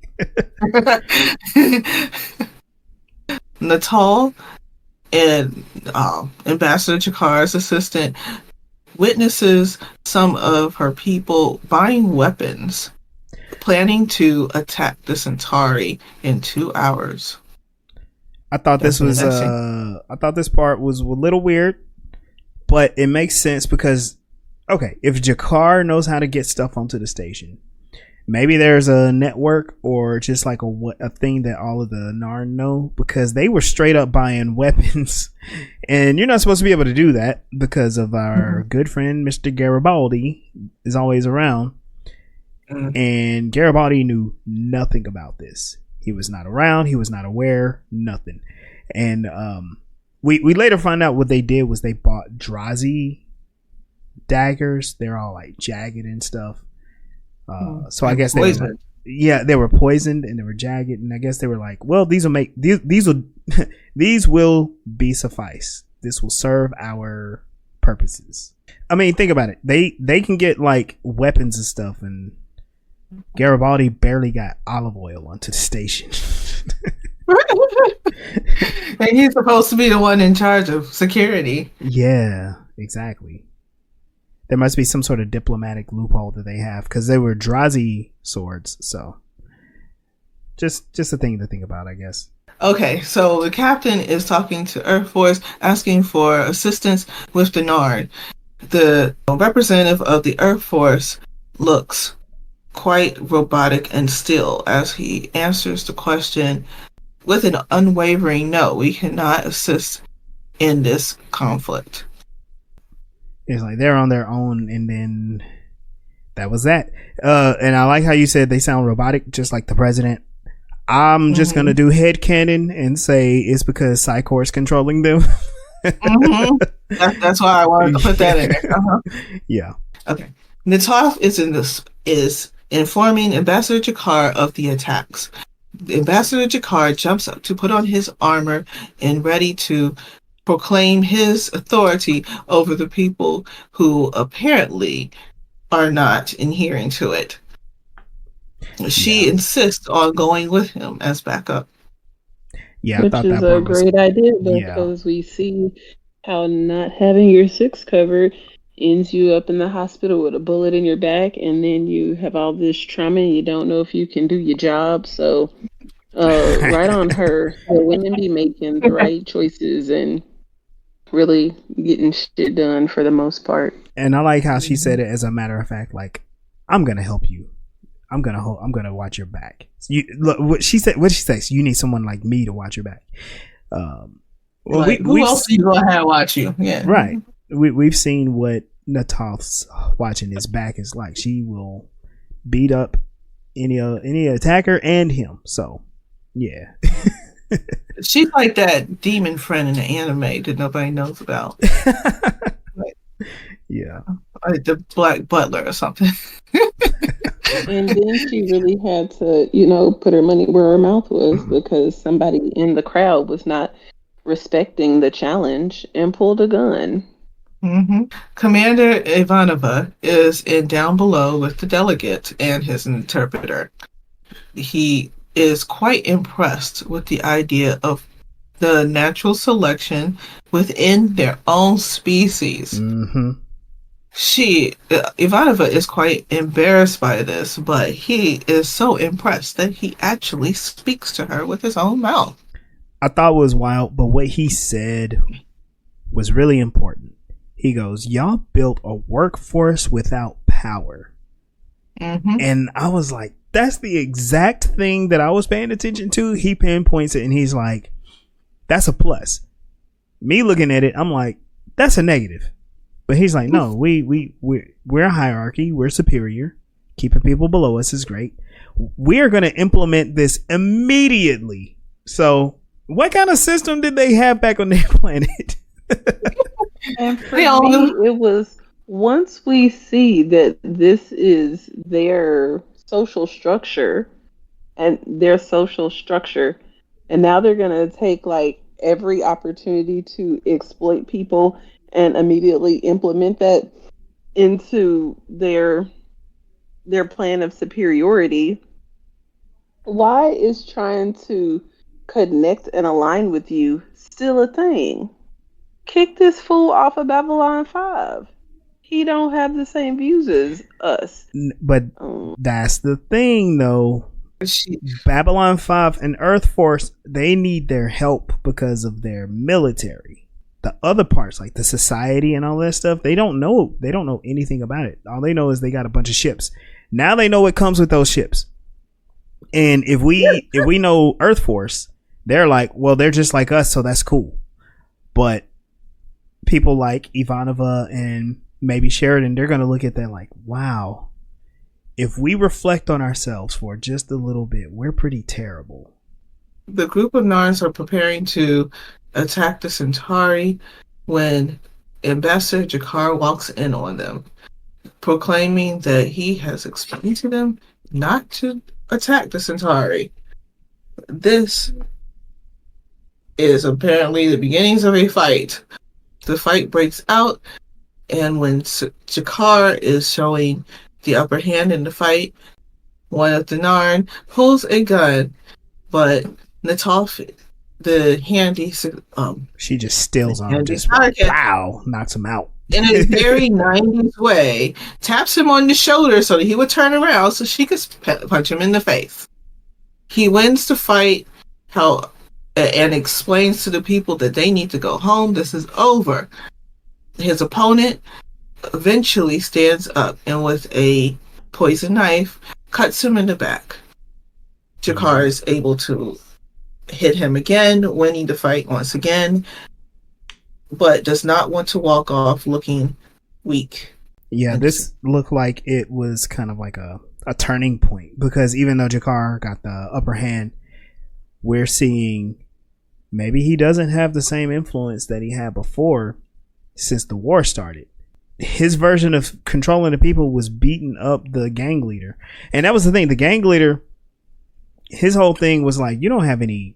Natal and Ambassador Jakar's assistant witnesses some of her people buying weapons, planning to attack the Centauri in 2 hours. I thought this part was a little weird, but it makes sense because, okay, if Jakar knows how to get stuff onto the station, maybe there's a network or just like a thing that all of the Narn know, because they were straight up buying weapons, and you're not supposed to be able to do that because of our good friend Mr. Garibaldi is always around, and Garibaldi knew nothing about this. He was not around. He was not aware. Nothing. And we later find out what they did was they bought Drazi daggers. They're all like jagged and stuff. So I guess they were poisoned and they were jagged. And I guess they were like, well, these will be suffice. This will serve our purposes. I mean, think about it. They can get like weapons and stuff, and Garibaldi barely got olive oil onto the station. And he's supposed to be the one in charge of security. Yeah, exactly. There must be some sort of diplomatic loophole that they have, because they were Drazi swords. So just a thing to think about, I guess. Okay, so the captain is talking to Earth Force, asking for assistance with the Narn. The representative of the Earth Force looks quite robotic and still as he answers the question with an unwavering no. We cannot assist in this conflict. It's like they're on their own, and then that was that. And I like how you said they sound robotic, just like the president. I'm just gonna do headcanon and say it's because Psychor's controlling them. That's why I wanted to put that in there. Yeah. Okay. Nataf is informing Ambassador Jakar of the attacks. Ambassador Jakar jumps up to put on his armor and ready to proclaim his authority over the people who apparently are not adhering to it. She insists on going with him as backup. Yeah, which is a great idea, because we see how not having your six covered ends you up in the hospital with a bullet in your back, and then you have all this trauma and you don't know if you can do your job. So right on her. The women be making the right choices and really getting shit done for the most part. And I like how she said it as a matter of fact, like, I'm gonna help you. I'm gonna watch your back. You look what she said. What she says, you need someone like me to watch your back. Well, like, who else are you gonna have watch you? Yeah, right. We've seen what Natal's watching his back is like. She will beat up any attacker and him. So yeah. She's like that demon friend in the anime that nobody knows about. Yeah, like the Black Butler or something. And then she really had to, put her money where her mouth was, because somebody in the crowd was not respecting the challenge and pulled a gun. Commander Ivanova is in down below with the delegate and his interpreter. He is quite impressed with the idea of the natural selection within their own species. Ivanova is quite embarrassed by this, but he is so impressed that he actually speaks to her with his own mouth. I thought it was wild, but what he said was really important. He goes, y'all built a workforce without power. And I was like, that's the exact thing that I was paying attention to. He pinpoints it and he's like, that's a plus. Me looking at it, I'm like, that's a negative. But he's like, no, we're a hierarchy. We're superior. Keeping people below us is great. We are going to implement this immediately. So what kind of system did they have back on their planet? And for me, it was, once we see that this is their social structure, and now they're going to take like every opportunity to exploit people and immediately implement that into their plan of superiority, why is trying to connect and align with you still a thing? Kick this fool off of Babylon 5. He don't have the same views as us. But that's the thing, though. Babylon 5 and Earth Force, they need their help because of their military. The other parts, like the society and all that stuff, they don't know anything about it. All they know is they got a bunch of ships. Now they know what comes with those ships. And if we know Earth Force, they're like, well, they're just like us, so that's cool. But people like Ivanova and maybe Sheridan, they're going to look at that like, wow, if we reflect on ourselves for just a little bit, we're pretty terrible. The group of Narns are preparing to attack the Centauri when Ambassador Jakar walks in on them, proclaiming that he has explained to them not to attack the Centauri. This is apparently the beginnings of a fight. The fight breaks out, and when Jakar is showing the upper hand in the fight, one of the Narn pulls a gun, but Nataf, the handy, she just steals on him, just wow, knocks him out in a very 90s way, taps him on the shoulder so that he would turn around so she could punch him in the face. He wins the fight and explains to the people that they need to go home. This is over. His opponent eventually stands up and with a poison knife cuts him in the back. Jakar is able to hit him again, winning the fight once again, but does not want to walk off looking weak. Yeah, this looked like it was kind of like a turning point, because even though Jakar got the upper hand, we're seeing maybe he doesn't have the same influence that he had before since the war started. His version of controlling the people was beating up the gang leader. And that was the thing. The gang leader, his whole thing was like, you don't have any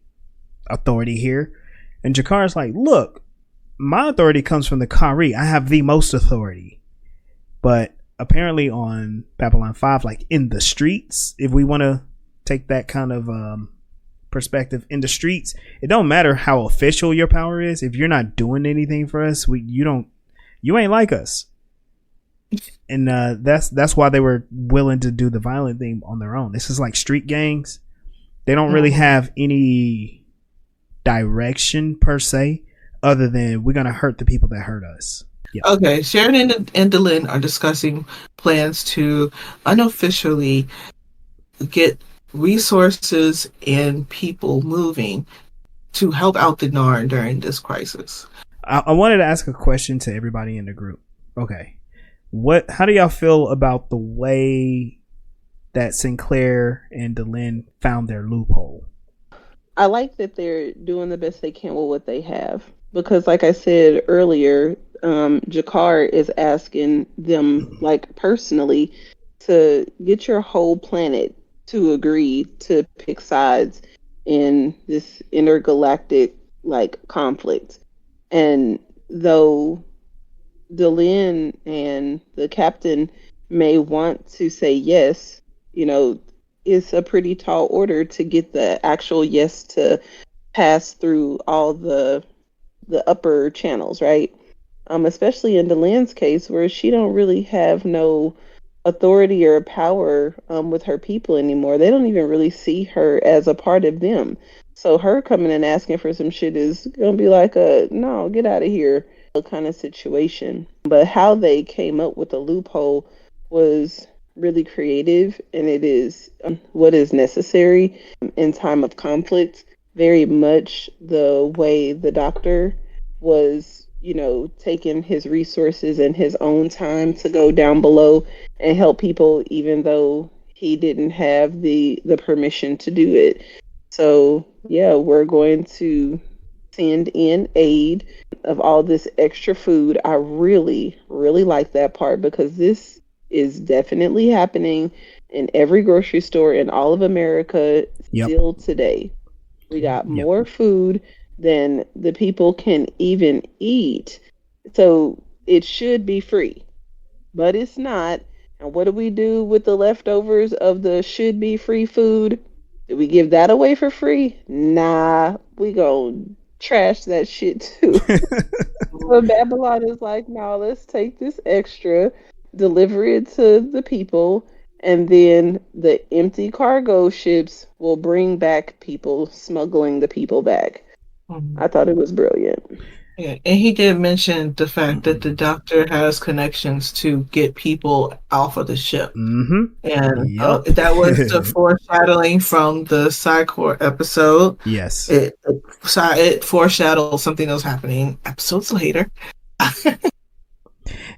authority here. And Jakar's like, look, my authority comes from the Kari. I have the most authority. But apparently on Babylon 5, like in the streets, if we want to take that kind of perspective, in the streets, it don't matter how official your power is. If you're not doing anything for us, you ain't like us. And that's why they were willing to do the violent thing on their own. This is like street gangs. They don't really have any direction per se, other than we're gonna hurt the people that hurt us. Yeah. Okay, Sheridan and Delin are discussing plans to unofficially get resources and people moving to help out the Narn during this crisis. I wanted to ask a question to everybody in the group. Okay, how do y'all feel about the way that Sinclair and Delin found their loophole? I like that they're doing the best they can with what they have, because like I said earlier, Jakar is asking them, like, personally, to get your whole planet to agree to pick sides in this intergalactic like conflict. And though Delin and the captain may want to say yes, it's a pretty tall order to get the actual yes to pass through all the upper channels, right? Especially in Delin's case, where she don't really have no authority or power with her people anymore. They don't even really see her as a part of them. So her coming and asking for some shit is gonna be like no, get out of here kind of situation. But how they came up with the loophole was really creative, and it is what is necessary in time of conflict. Very much the way the doctor was, taking his resources and his own time to go down below and help people, even though he didn't have the permission to do it. So yeah, we're going to send in aid of all this extra food. I really, really like that part, because this is definitely happening in every grocery store in all of America still today. We got more food than the people can even eat. So it should be free, but it's not. And what do we do with the leftovers of the should be free food? Do we give that away for free? Nah, we gonna trash that shit too. So Babylon is like, no, let's take this extra, deliver it to the people, and then the empty cargo ships will bring back people, smuggling the people back. I thought it was brilliant. Yeah, and he did mention the fact that the doctor has connections to get people off of the ship. Mm-hmm. And that was the foreshadowing from the Psychor episode. Yes. It foreshadowed something that was happening episodes later.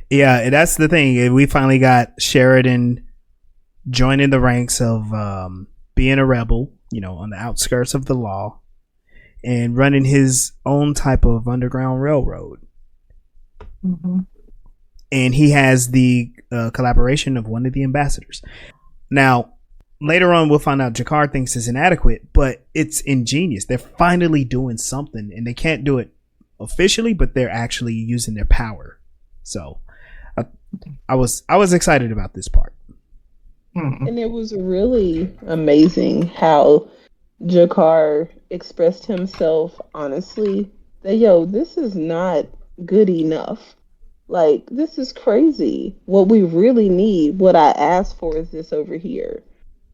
Yeah, and that's the thing. We finally got Sheridan joining the ranks of being a rebel, on the outskirts of the law, and running his own type of underground railroad. Mm-hmm. And he has the collaboration of one of the ambassadors. Now, later on, we'll find out Jakar thinks it's inadequate, but it's ingenious. They're finally doing something, and they can't do it officially, but they're actually using their power. So I was excited about this part. And it was really amazing how Jakar expressed himself honestly that, this is not good enough. Like, this is crazy. What we really need, what I asked for, is this over here.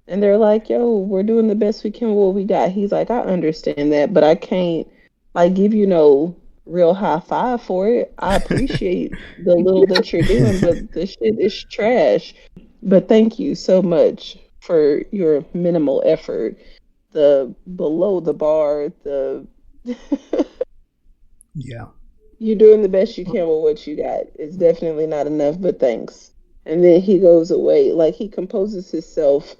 And they're like, we're doing the best we can with what we got. He's like, I understand that, but I can't, give you no real high five for it. I appreciate the little that you're doing, but the shit is trash. But thank you so much for your minimal effort. The below the bar, yeah. You're doing the best you can with what you got. It's definitely not enough, but thanks. And then he goes away. He composes himself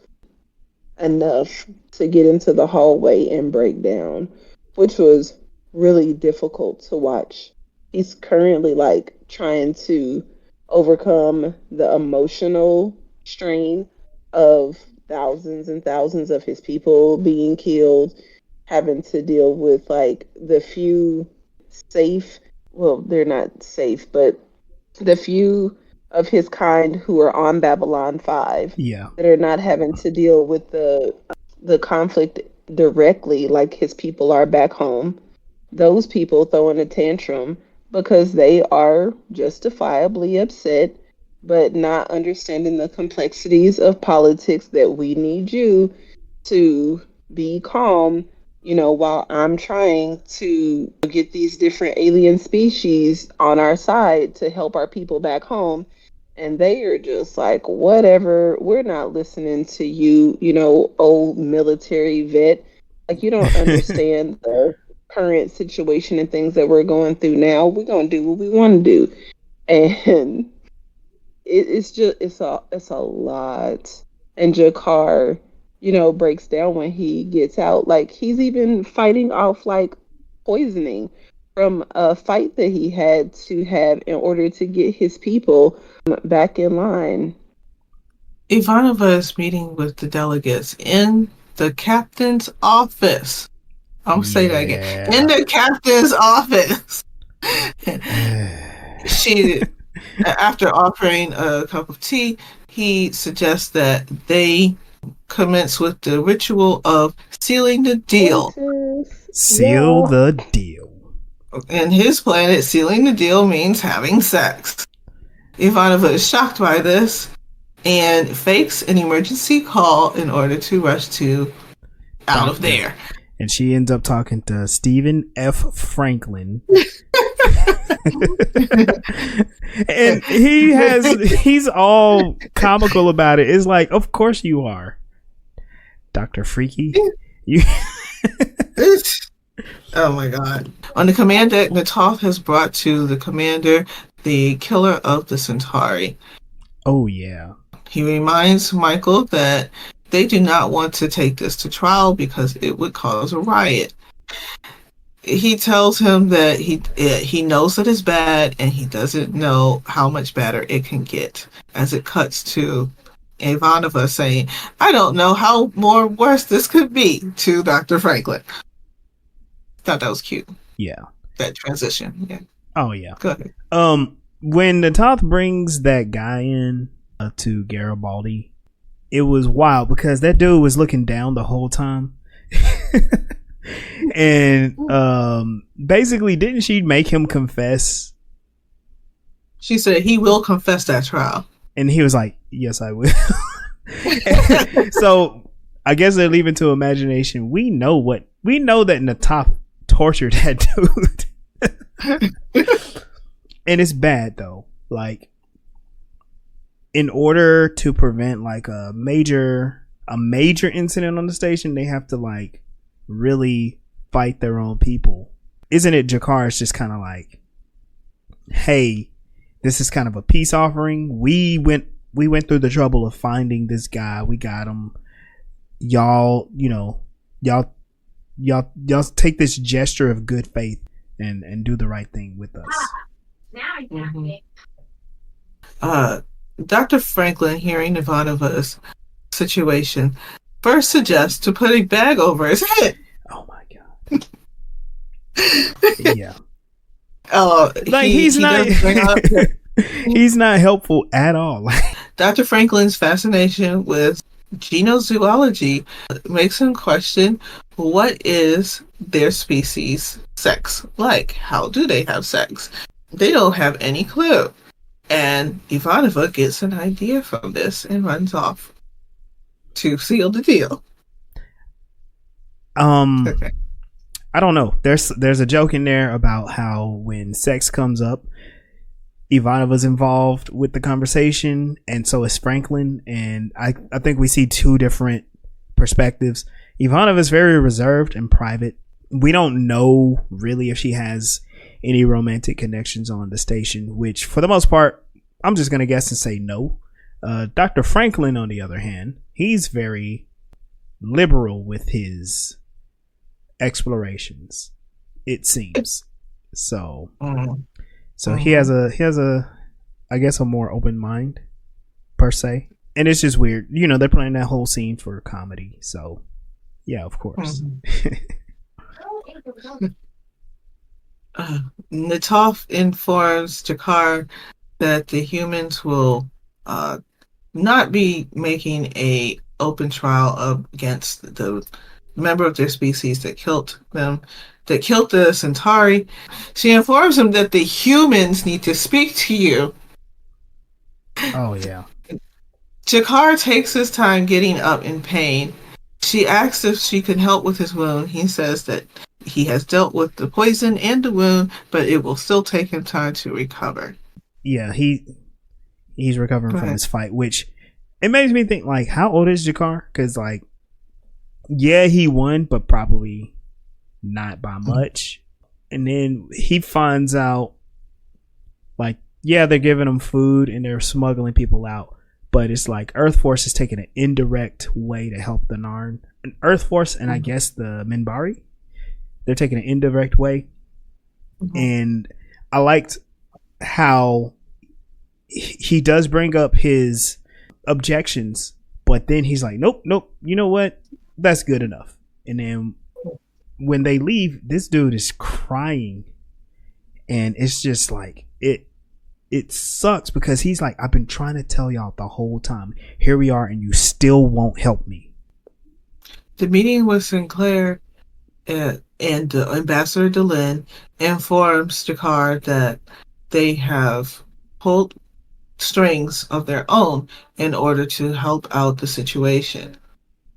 enough to get into the hallway and break down, which was really difficult to watch. He's currently trying to overcome the emotional strain of thousands and thousands of his people being killed, having to deal with the few safe, well, they're not safe, but the few of his kind who are on Babylon 5 that are not having to deal with the conflict directly like his people are back home. Those people throwing a tantrum because they are justifiably upset, but not understanding the complexities of politics, that we need you to be calm, while I'm trying to get these different alien species on our side to help our people back home. And they are just like, whatever, we're not listening to you, old military vet. You don't understand the current situation and things that we're going through now. We're going to do what we want to do. And it's a lot. And Jakar, breaks down when he gets out. He's even fighting off poisoning from a fight that he had to have in order to get his people back in line. Ivanova is meeting with the delegates in the captain's office. I'm gonna say that again. In the captain's office. She, after offering a cup of tea, he suggests that they commence with the ritual of sealing the deal. Seal the deal. In his planet, sealing the deal means having sex. Ivanova is shocked by this and fakes an emergency call in order to rush out of there. And she ends up talking to Stephen F. Franklin. And he's all comical about it. It's like, of course you are, Dr. Freaky. You Oh my god. On the command deck, Natoth has brought to the commander the killer of the Centauri. Oh yeah. He reminds Michael that they do not want to take this to trial because it would cause a riot. He tells him that he knows that it's bad and he doesn't know how much better it can get, as it cuts to Ivanova saying, I don't know how more worse this could be, to Dr. Franklin. Thought that was cute. Yeah. That transition. Yeah. Oh yeah. Go ahead. When the Toth brings that guy in to Garibaldi, it was wild because that dude was looking down the whole time. And basically, didn't she make him confess? She said he will confess that trial. And he was like, yes, I will. So I guess they're leaving to imagination. We know that Nataf tortured that dude. And it's bad though. Like, in order to prevent like a major incident on the station, they have to like really fight their own people. Isn't it? Jakar's just kind of like, hey, this is kind of a peace offering. We went through the trouble of finding this guy. We got him. Y'all take this gesture of good faith and do the right thing with us. Dr. Franklin, hearing Ivanova's situation, first suggests to put a bag over his head. Oh my god. Yeah. Like he's not he's not helpful at all. Dr. Franklin's fascination with genozoology makes him question, what is their species' sex like? How do they have sex? They don't have any clue. And Ivanova gets an idea from this and runs off to seal the deal. Okay. I don't know. There's a joke in there about how when sex comes up, Ivanova's involved with the conversation, and so is Franklin. And I think we see two different perspectives. Ivanova's very reserved and private. We don't know really if she has any romantic connections on the station, which for the most part, I'm just going to guess and say no. Dr. Franklin, on the other hand, he's very liberal with his explorations, it seems. So he has a I guess a more open mind per se. And it's just weird. You know, they're playing that whole scene for comedy. So yeah, of course. Nataf informs Jakar that the humans will not be making a open trial against the member of their species that killed the Centauri. She informs him that the humans need to speak to you. Oh yeah. Jakar takes his time getting up in pain. She asks if she can help with his wound. He says that he has dealt with the poison and the wound, but it will still take him time to recover. Yeah, he's recovering from his fight, which it makes me think, like, how old is Jakar? Because, like, yeah, he won, but probably not by much. And then he finds out, like, yeah, they're giving him food and they're smuggling people out, but it's like Earth Force is taking an indirect way to help the Narn. And Earth Force and I guess the Minbari, they're taking an indirect way. And I liked how he does bring up his objections, but then he's like, nope, you know what? That's good enough. And then when they leave, this dude is crying. And it's just like, it sucks because he's like, I've been trying to tell y'all the whole time. Here we are, and you still won't help me. The meeting with Sinclair and Ambassador Delenn informs Jakar that they have pulled strings of their own in order to help out the situation,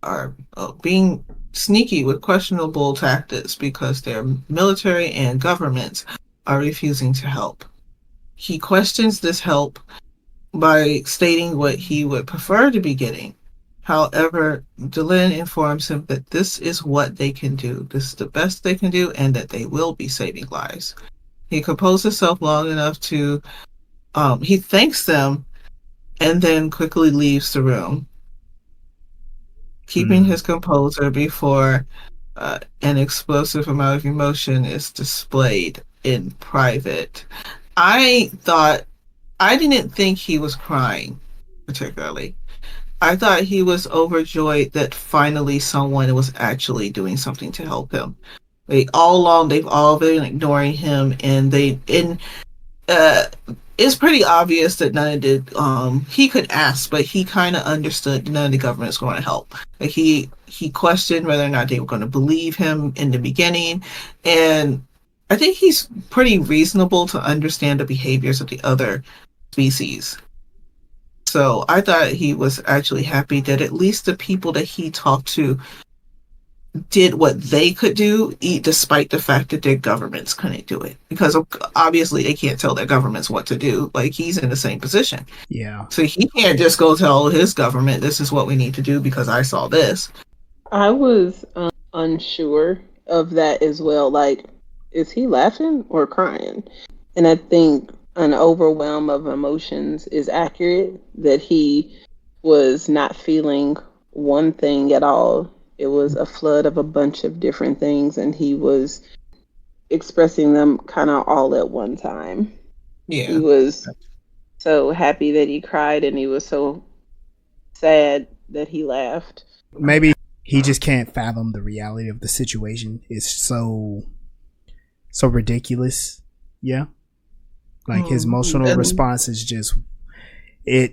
are being sneaky with questionable tactics because their military and governments are refusing to help. He questions this help by stating what he would prefer to be getting. However, Delenn informs him that this is what they can do. This is the best they can do, and that they will be saving lives. He composes himself long enough to he thanks them and then quickly leaves the room, keeping his composure before an explosive amount of emotion is displayed in private. I didn't think he was crying particularly. I thought he was overjoyed that finally someone was actually doing something to help him. All along, they've all been ignoring him, and it's pretty obvious that none of the he could ask, but he kind of understood that none of the government's going to help. He questioned whether or not they were going to believe him in the beginning, and I think he's pretty reasonable to understand the behaviors of the other species. So I thought he was actually happy that at least the people that he talked to did what they could do, despite the fact that their governments couldn't do it. Because obviously they can't tell their governments what to do. He's in the same position. Yeah. So he can't just go tell his government, this is what we need to do because I saw this. I was unsure of that as well. Is he laughing or crying? And I think an overwhelm of emotions is accurate, that he was not feeling one thing at all. It was a flood of a bunch of different things, and he was expressing them kind of all at one time. Yeah. He was so happy that he cried, and he was so sad that he laughed. Maybe he just can't fathom the reality of the situation. It's so ridiculous. Yeah. His emotional response is just it's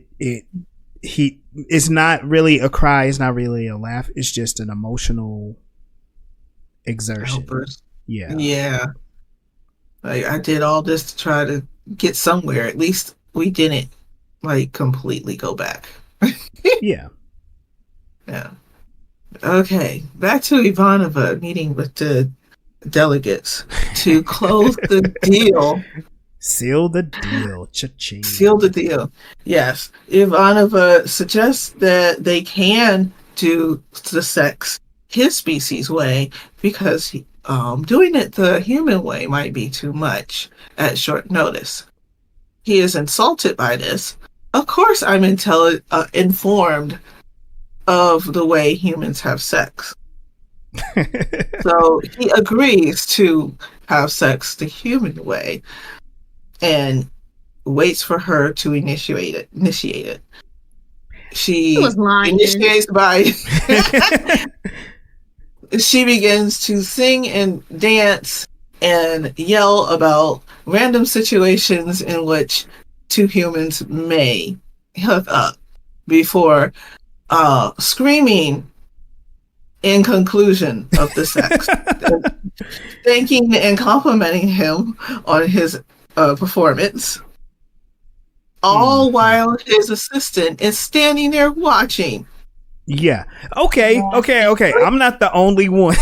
not really a cry, it's not really a laugh, it's just an emotional exertion. Outburst. Yeah. I did all this to try to get somewhere. At least we didn't completely go back. Yeah. Okay, back to Ivanova meeting with the delegates to close the deal. Seal the deal. Cha-ching. Seal the deal. Yes. Ivanova suggests that they can do the sex his species way because doing it the human way might be too much at short notice. He is insulted by this. Of course, I'm informed of the way humans have sex. So he agrees to have sex the human way and waits for her to initiate it. She initiates by she begins to sing and dance and yell about random situations in which two humans may hook up before screaming in conclusion of the sex, thanking and complimenting him on his performance, all while his assistant is standing there watching. Yeah. Okay. I'm not the only one.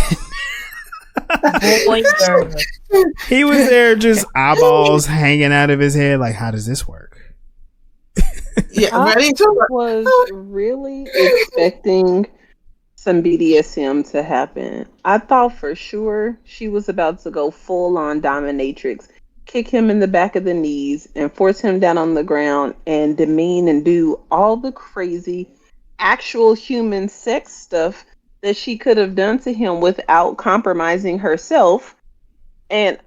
He was there, just eyeballs hanging out of his head. How does this work? Yeah, ready to. I was really expecting some BDSM to happen. I thought for sure she was about to go full on dominatrix, kick him in the back of the knees and force him down on the ground and demean and do all the crazy actual human sex stuff that she could have done to him without compromising herself. And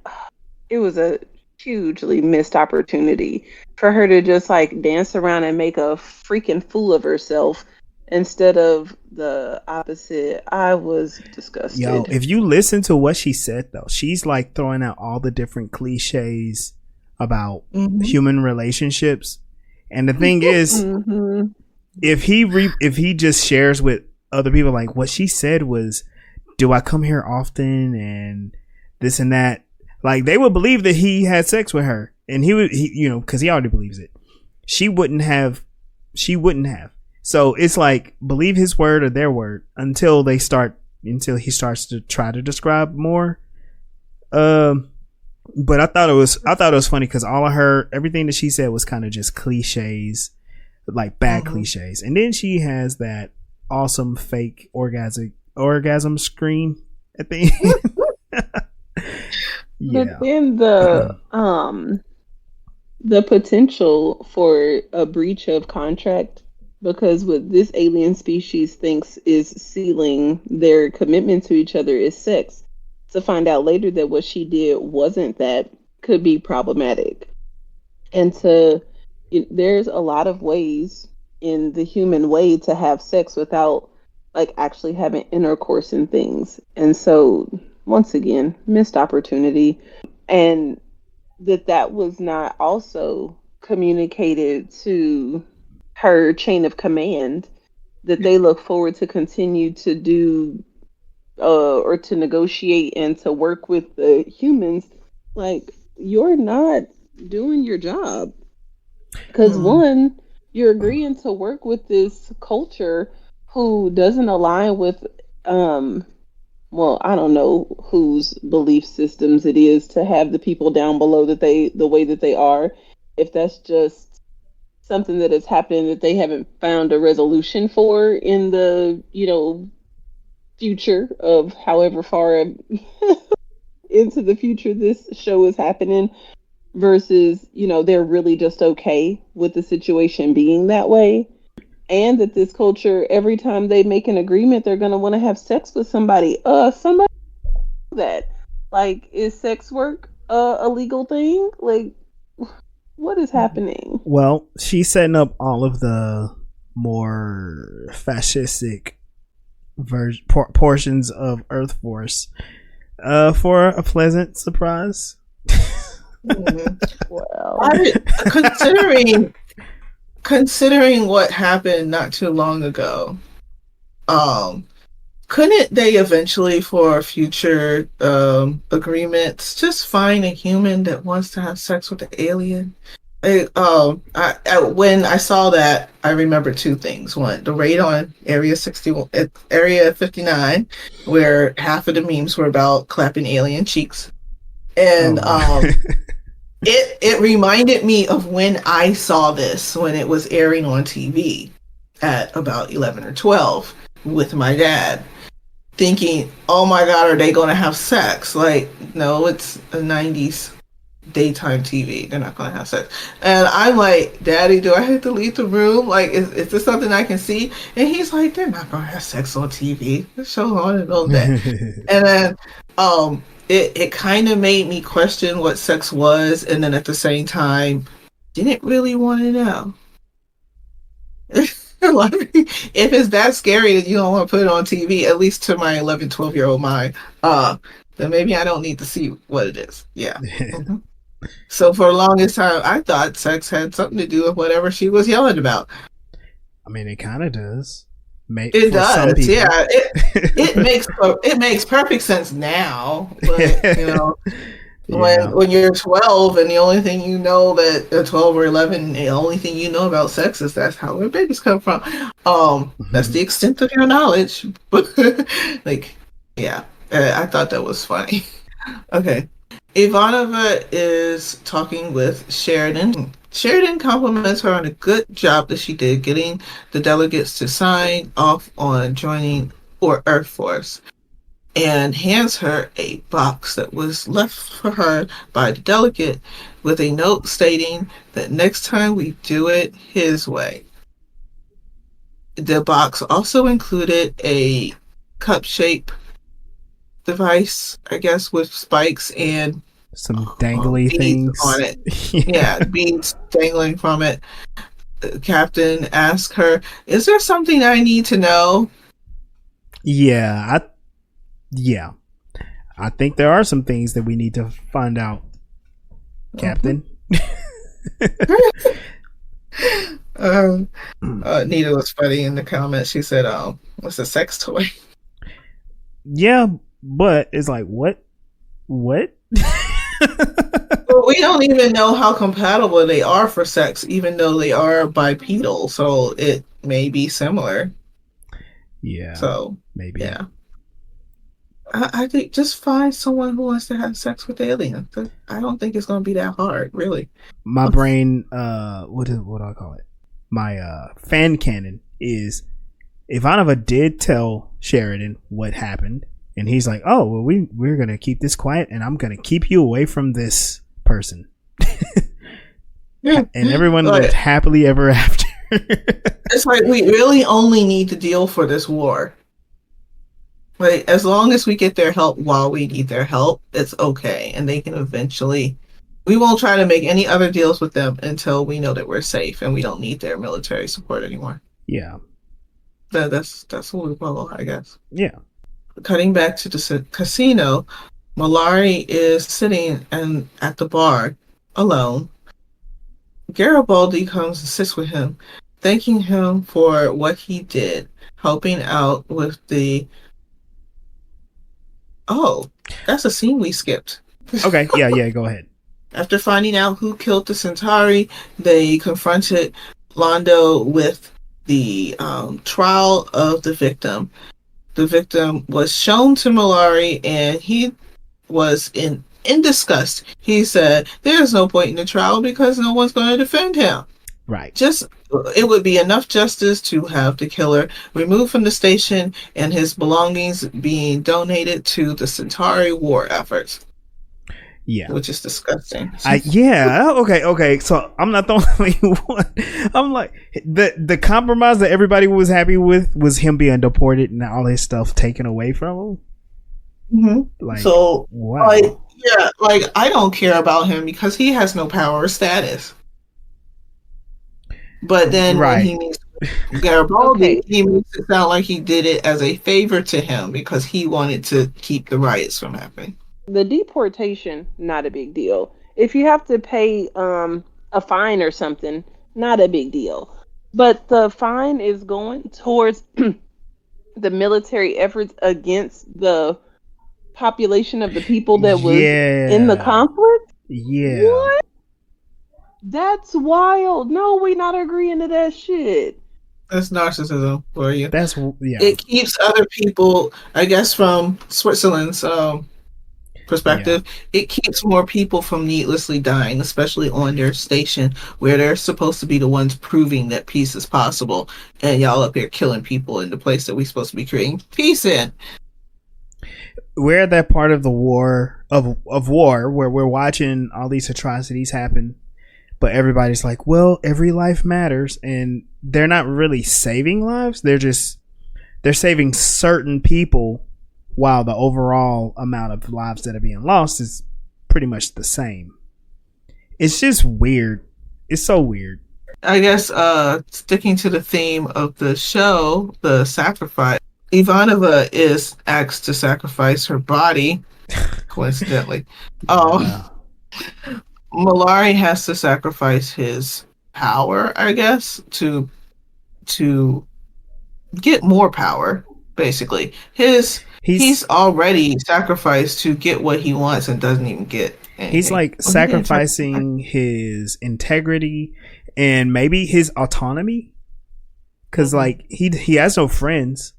it was a hugely missed opportunity for her to just dance around and make a freaking fool of herself instead of the opposite. I was disgusted. Yo, if you listen to what she said though, she's throwing out all the different cliches about human relationships. And the thing is, if he just shares with other people what she said was, do I come here often and this and that, they would believe that he had sex with her, and he because he already believes it. She wouldn't have. So it's believe his word or their word until he starts to try to describe more. But I thought it was funny because everything that she said was kind of just cliches, bad cliches. And then she has that awesome fake orgasm scream at the end. Yeah. But then the potential for a breach of contract, because what this alien species thinks is sealing their commitment to each other is sex, to find out later that what she did wasn't that, could be problematic. And there's a lot of ways in the human way to have sex without actually having intercourse and things. And so once again, missed opportunity. And that was not also communicated to her chain of command, that they look forward to continue to do or to negotiate and to work with the humans. Like, you're not doing your job. Because one, you're agreeing to work with this culture who doesn't align with well, I don't know whose belief systems it is to have the people down below the way that they are. If that's just something that has happened that they haven't found a resolution for in the, future of however far into the future this show is happening, versus, they're really just okay with the situation being that way. And that this culture, every time they make an agreement, they're going to want to have sex with somebody. Somebody that, like, is sex work a legal thing? Like, what is happening? Well, she's setting up all of the more fascistic portions of Earth Force for a pleasant surprise. Well, considering what happened not too long ago, couldn't they eventually, for future agreements, just find a human that wants to have sex with an alien? When I saw that, I remember two things. One, the raid on Area 59, where half of the memes were about clapping alien cheeks, and It reminded me of when I saw this when it was airing on TV at about 11 or 12 with my dad, thinking, oh my God, are they going to have sex? Like, no, it's a 90s daytime TV. They're not going to have sex. And I'm like, Daddy, do I have to leave the room? Like, is this something I can see? And he's like, they're not going to have sex on TV. The show's on in the middle of the day. And then, it kind of made me question what sex was, and then at the same time, didn't really want to know. Like, if it's that scary that you don't want to put it on TV, at least to my 11, 12-year-old mind, then maybe I don't need to see what it is. Yeah. Mm-hmm. So for the longest time, I thought sex had something to do with whatever she was yelling about. I mean, it kind of does. It does, yeah. It makes perfect sense now, but when you're 12 and the only thing you know that 12 or 11, the only thing you know about sex is that's how where babies come from. That's the extent of your knowledge. But I thought that was funny. Okay, Ivanova is talking with Sheridan. Sheridan compliments her on a good job that she did getting the delegates to sign off on joining for Earth Force, and hands her a box that was left for her by the delegate with a note stating that next time we do it his way. The box also included a cup-shaped device, I guess, with spikes and some dangly things on it. Yeah, beads dangling from it. The captain asked her, "Is there something I need to know?" Yeah, I think there are some things that we need to find out, Captain. Nita was funny in the comments. She said, "What's a sex toy?" Yeah, but it's like, what? Well, we don't even know how compatible they are for sex, even though they are bipedal. So it may be similar. Yeah. So maybe. Yeah. I think just find someone who wants to have sex with aliens. I don't think it's going to be that hard, really. My brain, what do I call it? My fan canon is Ivanova did tell Sheridan what happened, and he's like, "Oh, well, we're gonna keep this quiet, and I'm gonna keep you away from this person." And everyone lived happily ever after. It's like, we really only need to deal for this war. Like, as long as we get their help while we need their help, it's okay, and they can eventually. We won't try to make any other deals with them until we know that we're safe and we don't need their military support anymore. Yeah. That's what we follow, I guess. Yeah. cutting back to the casino, Mollari is sitting at the bar alone. Garibaldi comes and sits with him, thanking him for what he did, helping out with the... Oh, that's a scene we skipped. Okay, yeah, go ahead. After finding out who killed the Centauri, they confronted Londo with the trial of the victim. The victim was shown to Mollari, and he was in disgust. He said, "There's no point in the trial because no one's going to defend him." Right. It would be enough justice to have the killer removed from the station and his belongings being donated to the Centauri war efforts. Yeah, which is disgusting. Okay. So I'm not the only one. I'm like the compromise that everybody was happy with was him being deported and all his stuff taken away from him. Mm-hmm. Like, so, wow. I don't care about him because he has no power or status. But then when he meets Garibaldi, he makes it sound like he did it as a favor to him because he wanted to keep the riots from happening. The deportation, not a big deal. If you have to pay a fine or something, not a big deal. But the fine is going towards the military efforts against the population of the people that was in the conflict? Yeah. What? That's wild. No, we not agreeing to that shit. That's narcissism for you. It keeps other people, I guess, from Switzerland's perspective, it keeps more people from needlessly dying, especially on their station where they're supposed to be the ones proving that peace is possible, and y'all up here killing people in the place that we're supposed to be creating peace in. We're at that part of the war of war where we're watching all these atrocities happen, but everybody's like, well, every life matters, and they're not really saving lives. They're saving certain people, while the overall amount of lives that are being lost is pretty much the same. It's just weird. It's so weird. I guess sticking to the theme of the show, the sacrifice, Ivanova is asked to sacrifice her body, coincidentally. Mollari has to sacrifice his power, I guess, to get more power, basically. He's already sacrificed to get what he wants and doesn't even get anything. He's like sacrificing his integrity and maybe his autonomy, because like he has no friends,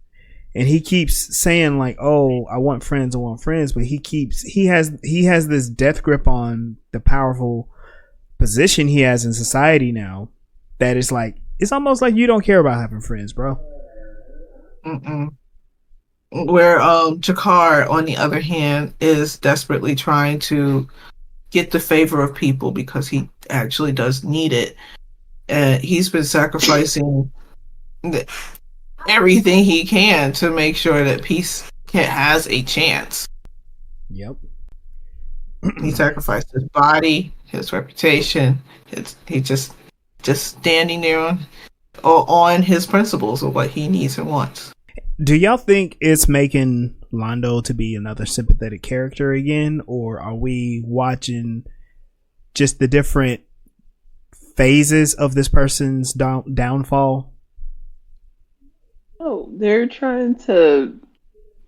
and he keeps saying like, "Oh, I want friends," but he has this death grip on the powerful position he has in society now that is like, it's almost like you don't care about having friends, bro. Where Jakar, on the other hand, is desperately trying to get the favor of people because he actually does need it. And he's been sacrificing everything he can to make sure that peace has a chance. Yep. He sacrificed his body, his reputation. He just standing there on his principles of what he needs and wants. Do y'all think it's making Londo to be another sympathetic character again, or are we watching just the different phases of this person's downfall? Oh, they're trying to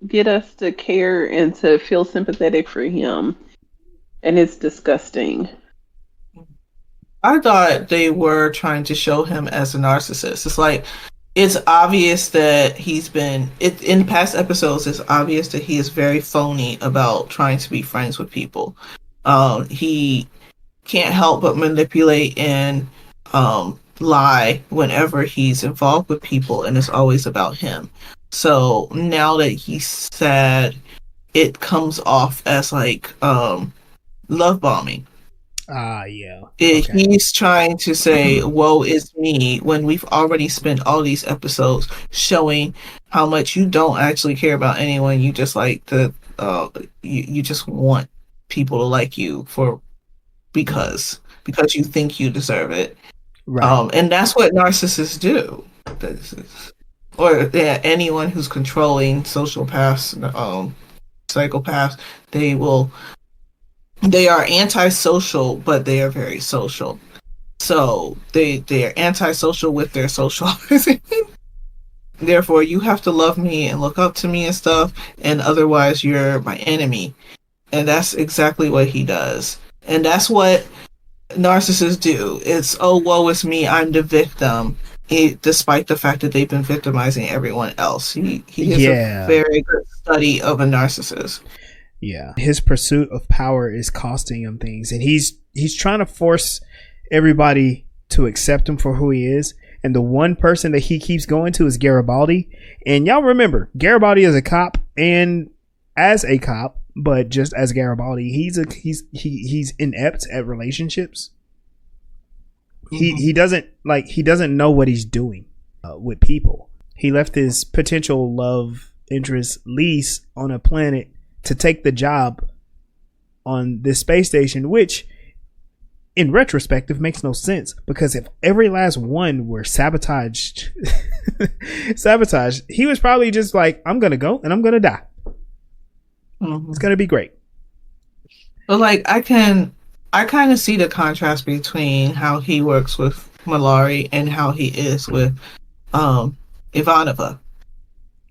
get us to care and to feel sympathetic for him, and it's disgusting. I thought they were trying to show him as a narcissist. It's like, it's obvious that in past episodes, it's obvious that he is very phony about trying to be friends with people. He can't help but manipulate and lie whenever he's involved with people, and it's always about him. So now that he's sad, it comes off as like love bombing. Yeah. Okay. He's trying to say, woe is me, when we've already spent all these episodes showing how much you don't actually care about anyone. You just like you just want people to like you because you think you deserve it. Right. And that's what narcissists do. or anyone who's controlling sociopaths, psychopaths, they are antisocial, but they are very social. So they are antisocial with their socializing. Therefore, you have to love me and look up to me and stuff, and otherwise you're my enemy. And that's exactly what he does. And that's what narcissists do. It's, oh, woe is me, I'm the victim, despite the fact that they've been victimizing everyone else. He is a very good study of a narcissist. Yeah. His pursuit of power is costing him things, and he's trying to force everybody to accept him for who he is. And the one person that he keeps going to is Garibaldi. And y'all remember, Garibaldi is a cop, and as a cop, but just as Garibaldi, he's inept at relationships. He doesn't know what he's doing with people. He left his potential love interest Lise on a planet to take the job on this space station, which in retrospective makes no sense, because if every last one were sabotaged, he was probably just like, I'm gonna go and I'm gonna die. It's gonna be great. But like, I kind of see the contrast between how he works with Mollari and how he is with Ivanova.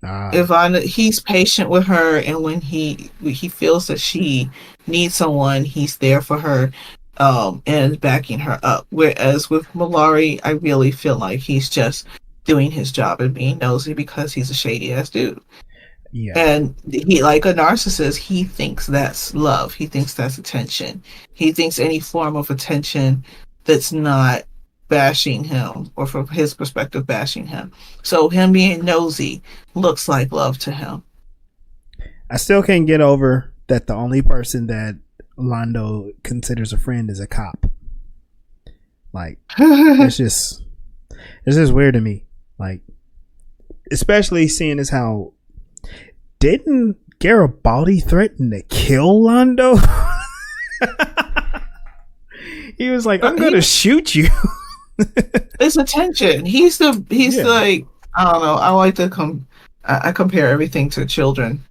Ivana, he's patient with her, and when he feels that she needs someone, he's there for her, and backing her up. Whereas with Mollari, I really feel like he's just doing his job and being nosy because he's a shady ass dude. Yeah. And he, like a narcissist, he thinks that's love. He thinks that's attention. He thinks any form of attention that's not bashing him, or from his perspective, bashing him. So him being nosy looks like love to him. I still can't get over that the only person that Londo considers a friend is a cop. Like, it's just weird to me. Like, especially seeing as how, didn't Garibaldi threaten to kill Londo? He was like, I'm gonna shoot you. It's attention. He's like, I don't know, I like to I compare everything to children,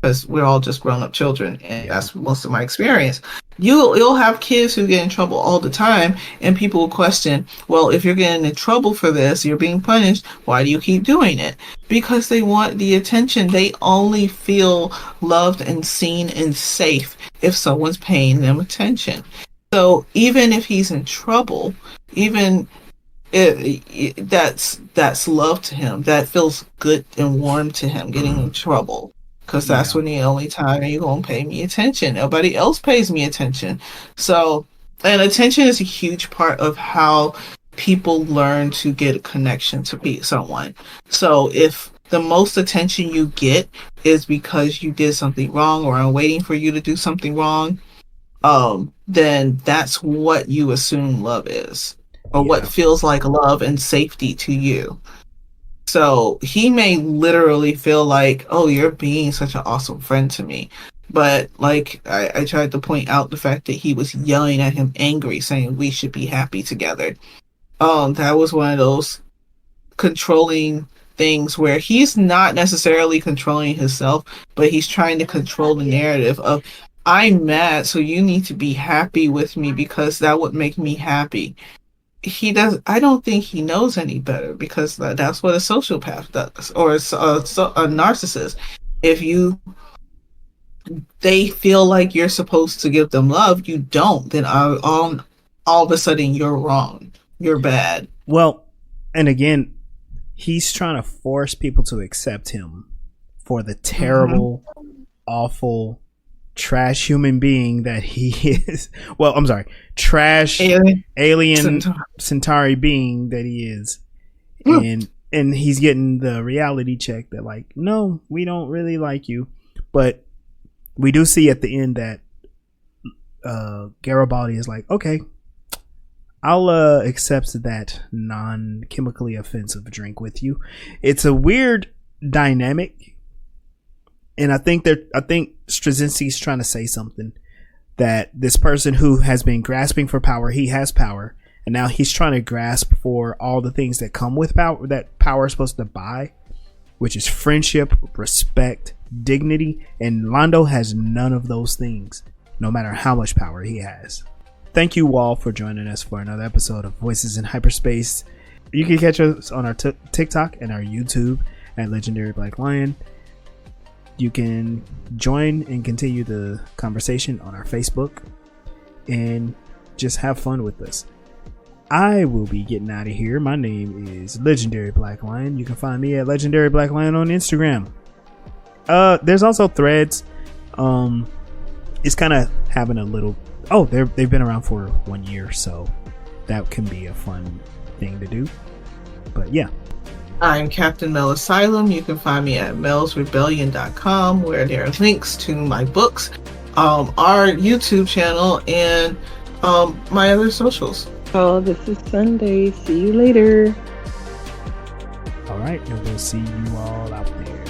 because we're all just grown up children, and that's most of my experience. You'll have kids who get in trouble all the time, and people will question, well, if you're getting in trouble for this, you're being punished, why do you keep doing it? Because they want the attention. They only feel loved and seen and safe if someone's paying them attention. So even if he's in trouble, even that's love to him. That feels good and warm to him, getting in trouble. Because that's when the only time you're going to pay me attention. Nobody else pays me attention. So, and attention is a huge part of how people learn to get a connection to someone. So if the most attention you get is because you did something wrong, or I'm waiting for you to do something wrong, then that's what you assume love is, or what feels like love and safety to you. So he may literally feel like, oh, you're being such an awesome friend to me. But like I tried to point out the fact that he was yelling at him angry, saying we should be happy together. That was one of those controlling things where he's not necessarily controlling himself, but he's trying to control the narrative of, I'm mad, so you need to be happy with me because that would make me happy. I don't think he knows any better, because that's what a sociopath does, or a narcissist. If they feel like you're supposed to give them love, you don't, then all of a sudden you're wrong. You're bad. Well, and again, he's trying to force people to accept him for the terrible, awful, trash human being that he is. Well, I'm sorry, trash alien Centauri being that he is. And he's getting the reality check that, like, no, we don't really like you. But we do see at the end that Garibaldi is like, okay, I'll accept that non-chemically offensive drink with you. It's a weird dynamic. And I think Straczynski's trying to say something, that this person who has been grasping for power, he has power, and now he's trying to grasp for all the things that come with power, that power is supposed to buy. which is friendship, respect, dignity, and Londo has none of those things, no matter how much power he has. Thank you all for joining us for another episode of Voices in Hyperspace. You can catch us on our TikTok and our YouTube at Legendary Black Lion. You can join and continue the conversation on our Facebook and just have fun with us. I will be getting out of here. My name is Legendary Black Lion. You can find me at Legendary Black Lion on Instagram. There's also Threads. It's kind of having a little... Oh, they've been around for 1 year, so that can be a fun thing to do. But yeah. I'm Captain Mel Asylum. You can find me at melsrebellion.com, where there are links to my books, our YouTube channel, and my other socials. Oh, this is Sunday. See you later. All right, and we'll see you all out there.